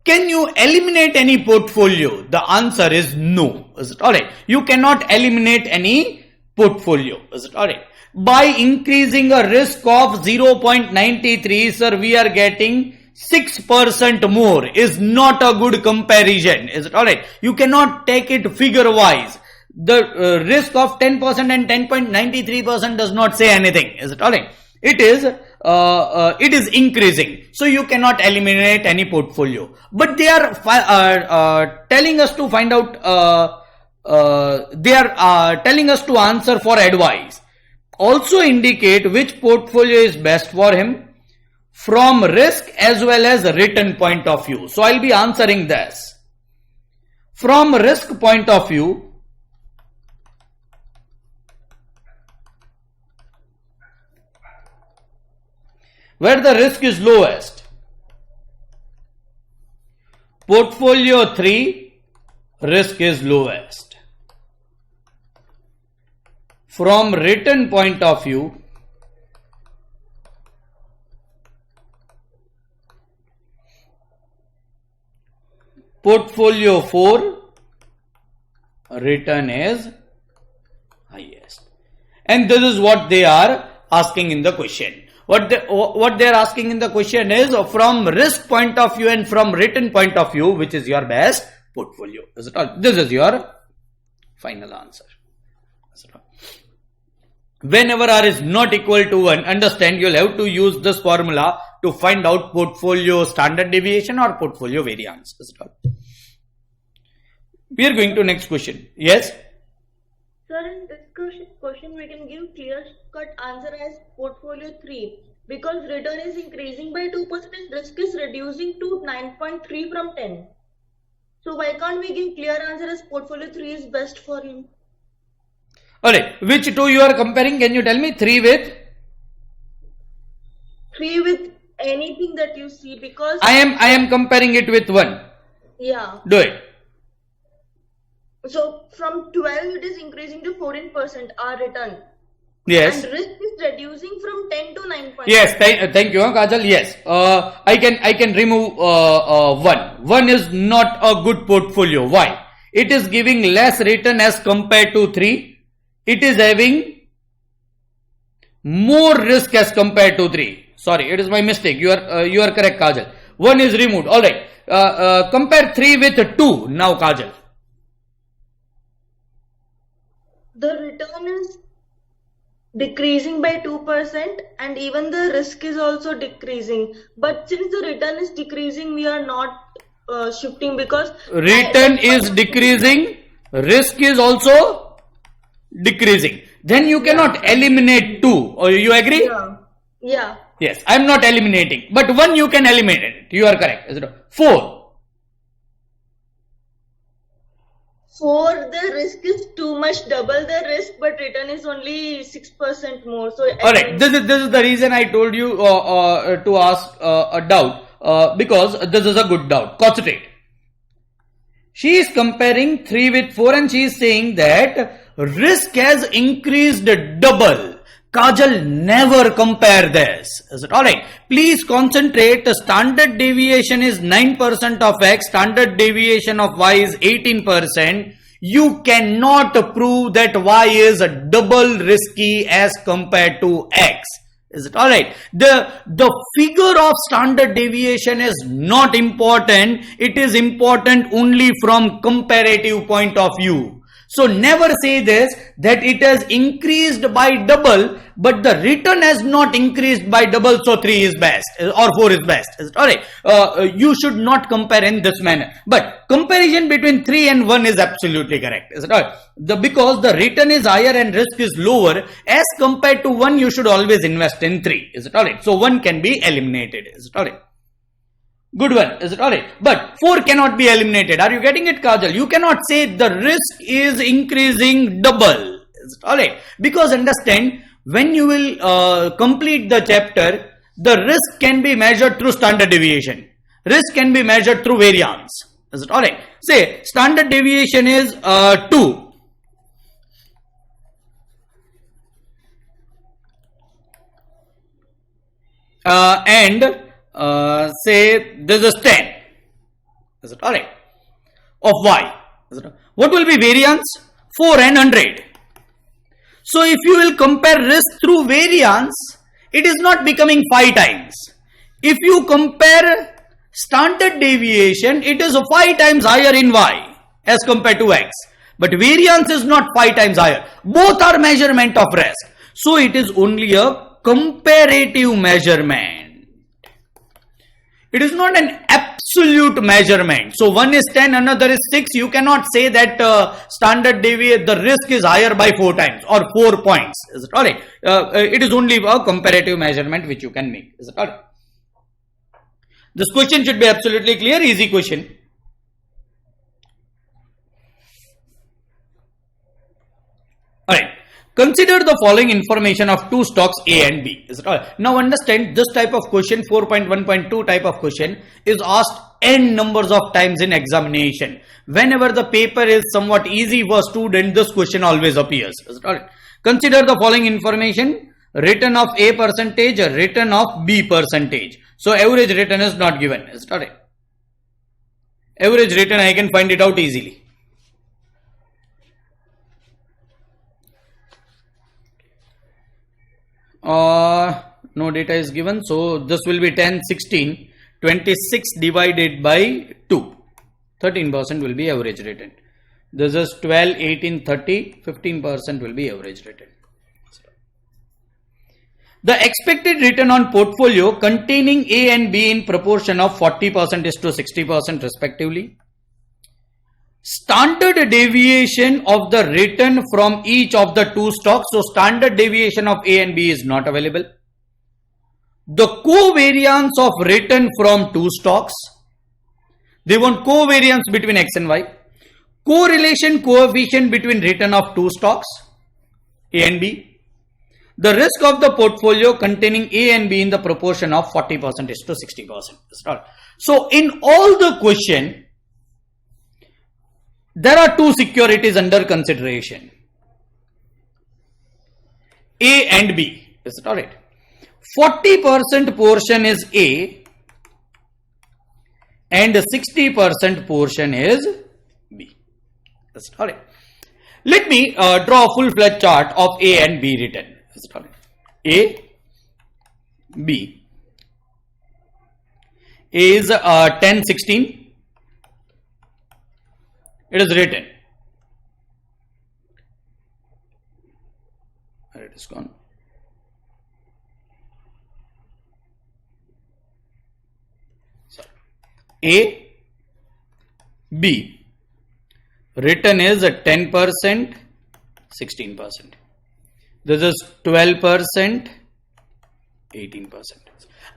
Can you eliminate any portfolio? The answer is no. Is it alright? You cannot eliminate any portfolio. Is it alright? By increasing a risk of 0.93, sir, we are getting 6% more. Is not a good comparison. Is it alright? You cannot take it figure wise. The risk of 10% and 10.93% does not say anything. Is it alright? It is increasing, so you cannot eliminate any portfolio. But they are telling us to find out. They are telling us to answer for advice. Also indicate which portfolio is best for him from risk as well as return point of view. So I'll be answering this from risk point of view. Where the risk is lowest, portfolio 3, risk is lowest. From return point of view, portfolio 4, return is highest. And this is what they are asking in the question. What they are asking in the question is from risk point of view and from return point of view, which is your best portfolio. Is it all? This is your final answer. Whenever R is not equal to 1, understand you'll have to use this formula to find out portfolio standard deviation or portfolio variance. Is it all? We are going to next question. Yes? Sir, in this question we can give clear-cut answer as portfolio 3 because return is increasing by 2% and risk is reducing to 9.3 from 10. So why can't we give clear answer as portfolio 3 is best for him? Alright, which two you are comparing? Can you tell me? 3 with? 3 with anything that you see because I am comparing it with 1. Yeah. Do it. So from 12 it is increasing to 14% our return. Yes. And risk is reducing from 10 to 9. Yes, thank you, Kajal. Yes, I can remove 1. 1 is not a good portfolio. Why? It is giving less return as compared to 3. It is having more risk as compared to 3. Sorry, it is my mistake. You are correct, Kajal. 1 is removed. All right. Compare 3 with 2 now, Kajal. The return is decreasing by 2% and even the risk is also decreasing. But since the return is decreasing, we are not shifting because return is decreasing, risk is also decreasing. Then you cannot eliminate 2. Or you agree? Yeah. Yeah. Yes, I am not eliminating. But 1 you can eliminate it. You are correct. 4. For the risk is too much, double the risk, but return is only 6% more. So alright, this is the reason I told you to ask a doubt because this is a good doubt. Concentrate. She is comparing 3 with 4 and she is saying that risk has increased double. Kajal, never compare this. Is it alright? Please concentrate. The standard deviation is 9% of X. Standard deviation of Y is 18%. You cannot prove that Y is double risky as compared to X. Is it alright? The figure of standard deviation is not important. It is important only from comparative point of view. So never say this, that it has increased by double, but the return has not increased by double, so 3 is best or 4 is best. Is it alright? You should not compare in this manner. But comparison between 3 and 1 is absolutely correct. Is it alright? Because the return is higher and risk is lower, as compared to 1, you should always invest in 3. Is it alright? So 1 can be eliminated. Is it alright? Good one. Is it alright? But 4 cannot be eliminated. Are you getting it, Kajal? You cannot say the risk is increasing double. Is it alright? Because understand, when you will complete the chapter, the risk can be measured through standard deviation. Risk can be measured through variance. Is it alright? Say standard deviation is 2. And say this is 10. Is it alright? Of Y. What will be variance? 4 and 100. So if you will compare risk through variance, it is not becoming 5 times. If you compare standard deviation, it is 5 times higher in Y as compared to X. But variance is not 5 times higher. Both are measurement of risk. So it is only a comparative measurement. It is not an absolute measurement. So one is 10, another is 6. You cannot say that standard deviation, the risk is higher by 4 times or 4 points. Is it alright? It is only a comparative measurement which you can make. Is it alright? This question should be absolutely clear. Easy question. Alright. Consider the following information of two stocks A and B. Is it all? Now understand, this type of question, 4.1.2 type of question, is asked n numbers of times in examination. Whenever the paper is somewhat easy for student, this question always appears. Is it all? Consider the following information: return of A percentage, return of B percentage. So average return is not given. Is it all? Average return I can find it out easily. No data is given, so this will be 10, 16, 26 divided by 2. 13% will be average return. This is 12, 18, 30, 15% will be average return. The expected return on portfolio containing A and B in proportion of 40% is to 60% respectively. Standard deviation of the return from each of the two stocks. So standard deviation of A and B is not available. The covariance of return from two stocks. They want covariance between X and Y. Correlation coefficient between return of two stocks, A and B. The risk of the portfolio containing A and B in the proportion of 40% is to 60%. So in all the question, there are two securities under consideration, A and B. Is it alright? 40% portion is A and 60% portion is B. Is it alright? Let me draw a full-fledged chart of A and B return. Is it alright? A, B. A is 10, 16. It is written. It is gone. Sorry. A, B. Written is 10%, 16%. This is 12%, 18%.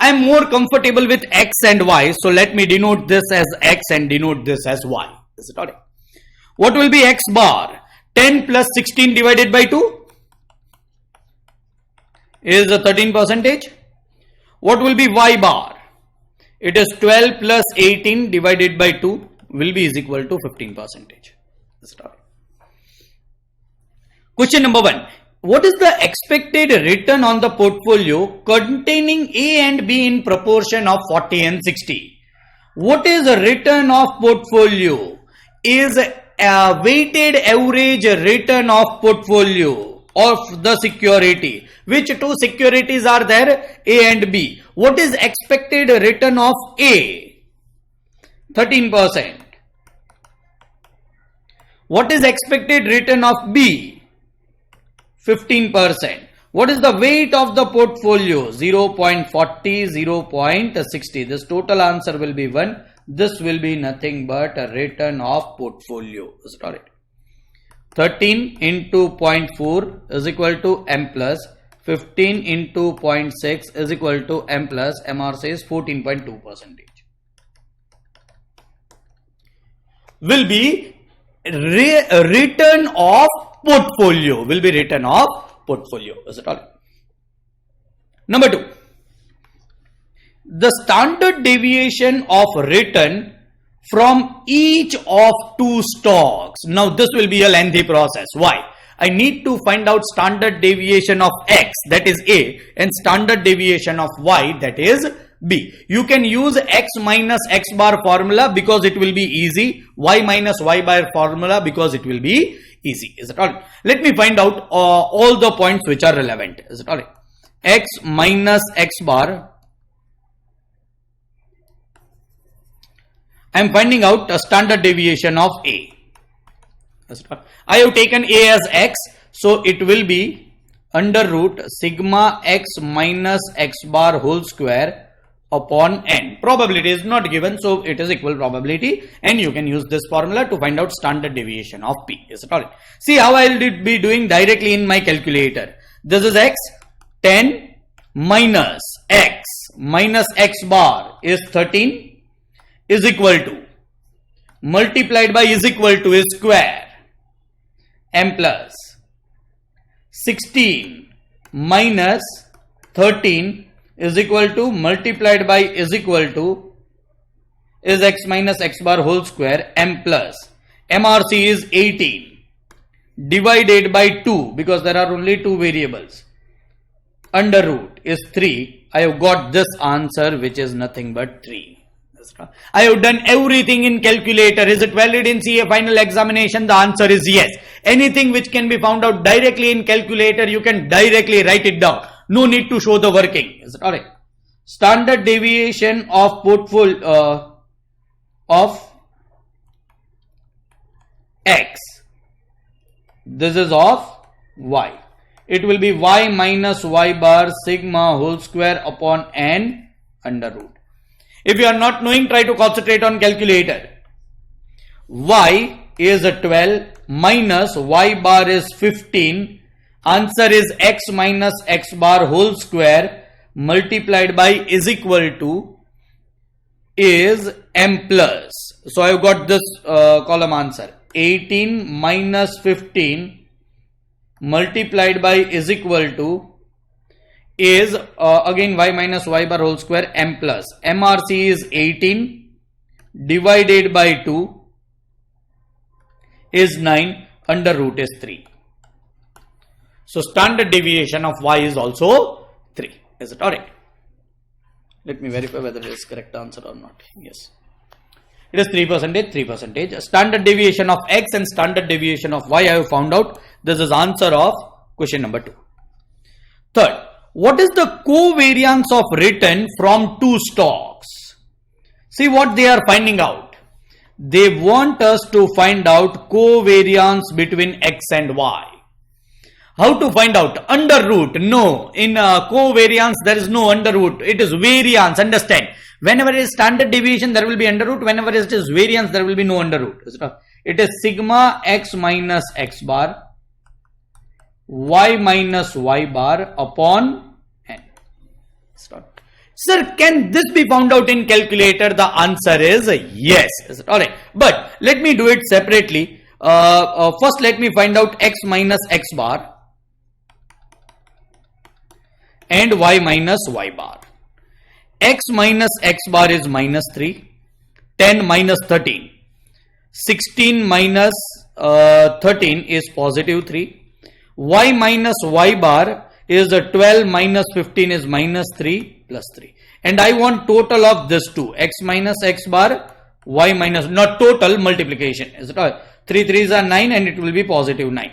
I am more comfortable with X and Y, so let me denote this as X and denote this as Y. Is it alright? What will be X bar? 10 plus 16 divided by 2 is 13%. What will be Y bar? It is 12 plus 18 divided by 2 will be is equal to 15%. Is it alright? Question number 1. what is the expected return on the portfolio containing A and B in proportion of 40 and 60? What is the return of portfolio? Is a weighted average return of portfolio of the security. Which two securities are there? A and B. What is expected return of A? 13%. What is expected return of B? 15%. What is the weight of the portfolio? 0.40, 0.60. This total answer will be 1. This will be nothing but a return of portfolio. Is it alright? 13 into 0.4 is equal to M plus. 15 into 0.6 is equal to M plus. MR says 14.2%. Will be return of portfolio. Will be return of portfolio. Is it all? Number 2. The standard deviation of return from each of two stocks. Now this will be a lengthy process. Why? I need to find out standard deviation of X, that is A, and standard deviation of Y, that is B. You can use X minus X bar formula because it will be easy. Y minus Y bar formula because it will be easy. Is it all? Let me find out all the points which are relevant. Is it all? X minus X bar. I am finding out a standard deviation of A. I have taken A as X, so it will be under root sigma X minus X bar whole square upon N. Probability is not given, so it is equal probability, and you can use this formula to find out standard deviation of P. Is it all? See how I will be doing directly in my calculator. This is X, 10 minus X bar is 13 is equal to, multiplied by is equal to is square, M plus 16 minus 13 is equal to, multiplied by is equal to is X minus X bar whole square, M plus MRC is 18 divided by 2 because there are only two variables, under root is 3. I have got this answer which is nothing but 3. I have done everything in calculator. Is it valid in CA final examination? The answer is yes. Anything which can be found out directly in calculator, you can directly write it down. No need to show the working. Is it alright? Standard deviation of portfolio of X. This is of Y. It will be Y minus Y bar sigma whole square upon N under root. If you are not knowing, try to concentrate on calculator. Y is 12 minus Y bar is 15. Answer is X minus X bar whole square multiplied by is equal to is M plus. So I have got this column answer. 18 minus 15 multiplied by is equal to is again Y minus Y bar whole square M plus. MRC is 18 divided by 2 is 9 under root is 3. So standard deviation of Y is also 3. Is it alright? Let me verify whether it is correct answer or not. Yes. It is 3%, 3%. Standard deviation of X and standard deviation of Y I have found out. This is answer of question number 2. Third, what is the covariance of return from two stocks? See what they are finding out. They want us to find out covariance between X and Y. How to find out? Under root. No. In covariance there is no under root. It is variance. Understand? Whenever it is standard deviation there will be under root. Whenever it is variance there will be no under root. It is sigma X minus X bar Y minus Y bar upon N. Sir, can this be found out in calculator? The answer is yes. Alright, but let me do it separately. First let me find out X minus X bar and Y minus Y bar. X minus X bar is minus 3, 10 minus 13, 16 minus 13 is positive 3. y minus y bar is 12 minus 15 is minus 3 plus 3. And I want total of this two, x minus x bar, y minus, not total multiplication. Is it all? 3 3s are 9 and it will be positive 9.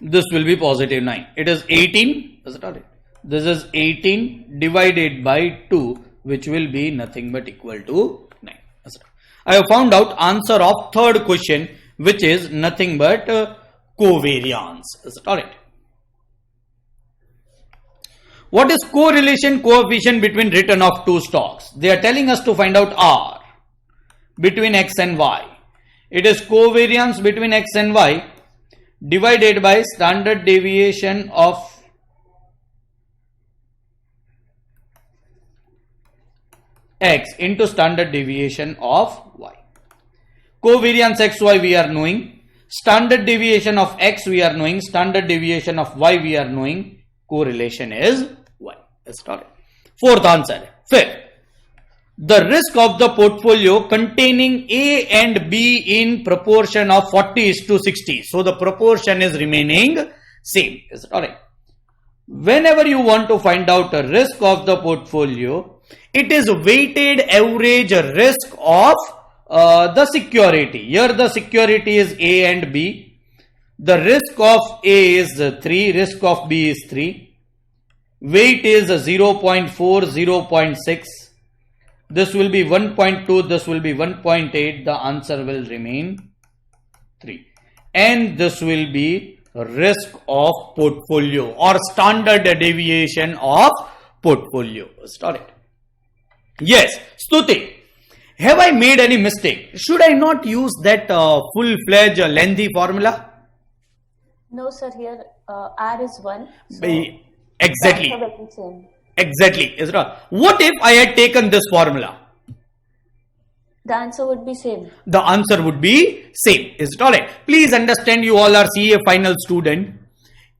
This will be positive 9. It is 18. Is it all right? This is 18 divided by 2, which will be nothing but equal to 9. I have found out answer of third question, which is nothing but covariance. Is it all right? What is correlation coefficient between return of two stocks? They are telling us to find out R between x and y. It is covariance between x and y divided by standard deviation of x into standard deviation of y. Covariance xy we are knowing, standard deviation of x we are knowing, standard deviation of y we are knowing, correlation is y. Fourth answer. Fifth, the risk of the portfolio containing A and B in proportion of 40:60. So the proportion is remaining same. Is it alright? Whenever you want to find out a risk of the portfolio, it is weighted average risk of the security. Here the security is A and B. The risk of A is 3, risk of B is 3. Weight is 0.4, 0.6. This will be 1.2, this will be 1.8. The answer will remain 3. And this will be risk of portfolio or standard deviation of portfolio. Start it. Yes, Stuti, have I made any mistake? Should I not use that full-fledged lengthy formula? No, sir. Here R is 1. So Exactly. the answer will be same. Exactly. Is it right? What if I had taken this formula? The answer would be same. The answer would be same. Is it alright? Please understand, you all are CA final student.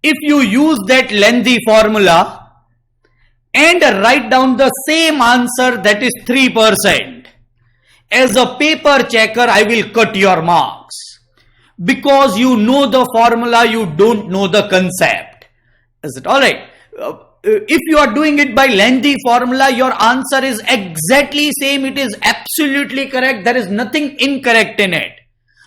If you use that lengthy formula and write down the same answer, that is 3%, as a paper checker, I will cut your marks. Because you know the formula, you don't know the concept. Is it alright? If you are doing it by lengthy formula, your answer is exactly same. It is absolutely correct. There is nothing incorrect in it.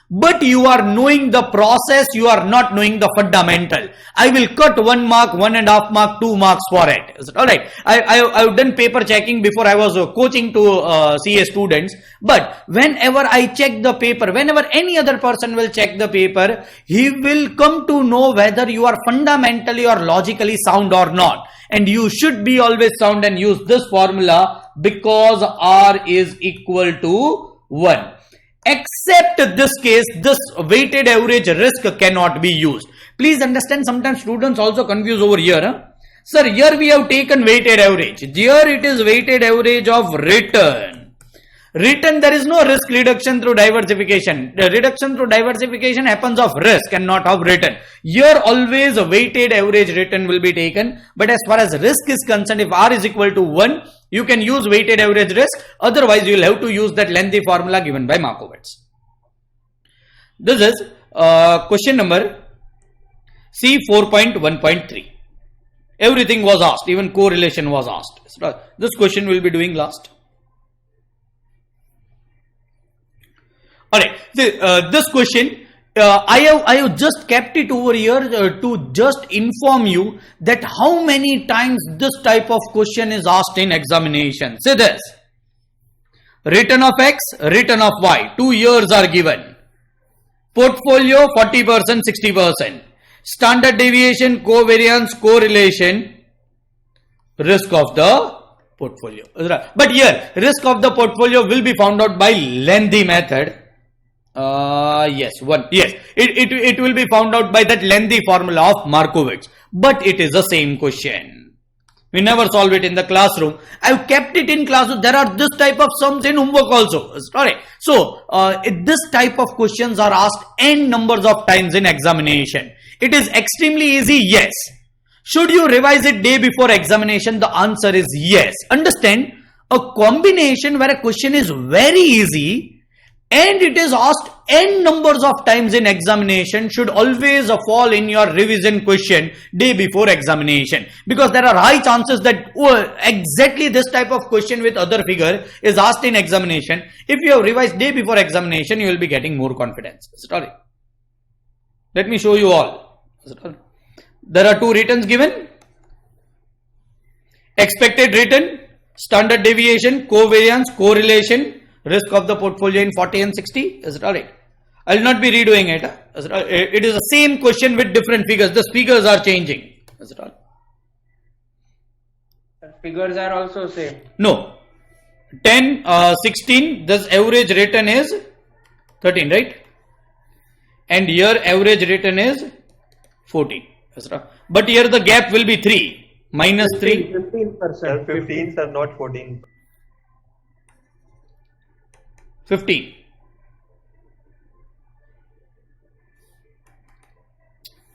But you are knowing the process, you are not knowing the fundamental. I will cut 1 mark, 1.5 mark, 2 marks for it. Is it alright? I've done paper checking before I was coaching to CA students. But whenever I check the paper, whenever any other person will check the paper, he will come to know whether you are fundamentally or logically sound or not. And you should be always sound and use this formula because R is equal to 1. Except this case, this weighted average risk cannot be used. Please understand, sometimes students also confuse over here. Huh? Sir, here we have taken weighted average. Here it is weighted average of return. Return, there is no risk reduction through diversification. The reduction through diversification happens of risk and not of return. Here always a weighted average return will be taken. But as far as risk is concerned, if R is equal to 1, you can use weighted average risk. Otherwise, you will have to use that lengthy formula given by Markowitz. This is question number C 4.1.3. Everything was asked. Even correlation was asked. So this question will be doing last. Alright, this question, I have just kept it over here to just inform you that how many times this type of question is asked in examination. Say this, return of X, return of Y, 2 years are given. Portfolio 40%, 60%. Standard deviation, covariance, correlation, risk of the portfolio. But here, risk of the portfolio will be found out by lengthy method. Yes, it will be found out by that lengthy formula of Markowitz, but it is the same question. We never solve it in the classroom. I've kept it in classroom. There are this type of sums in homework also. Alright. So, this type of questions are asked n numbers of times in examination. It is extremely easy, yes. Should you revise it day before examination? The answer is yes. Understand, a combination where a question is very easy and it is asked n numbers of times in examination should always fall in your revision question day before examination, because there are high chances that exactly this type of question with other figure is asked in examination. If you have revised day before examination, you will be getting more confidence. Sorry. Let me show you all. There are two returns given. Expected return, standard deviation, covariance, correlation, risk of the portfolio in 40 and 60. Is it alright? I will not be redoing it. It is the same question with different figures. The figures are changing. Is it all? Figures are also same. No. 10, 16, this average return is 13, right? And here average return is 14. But here the gap will be 3. Minus 3. 15%. 15, sir, not 14. 15.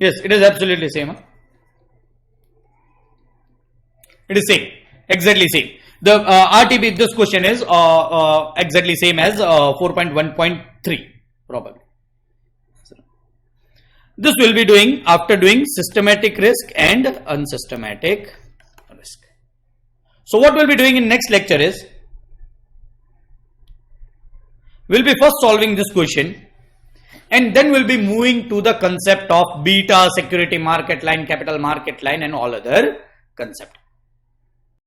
Yes, it is absolutely same. Huh? It is same. Exactly same. The RTB, this question is exactly same as 4.1.3 probably. This will be doing after doing systematic risk and unsystematic risk. So what we'll be doing in next lecture is, we'll be first solving this question and then we'll be moving to the concept of beta, security market line, capital market line and all other concept.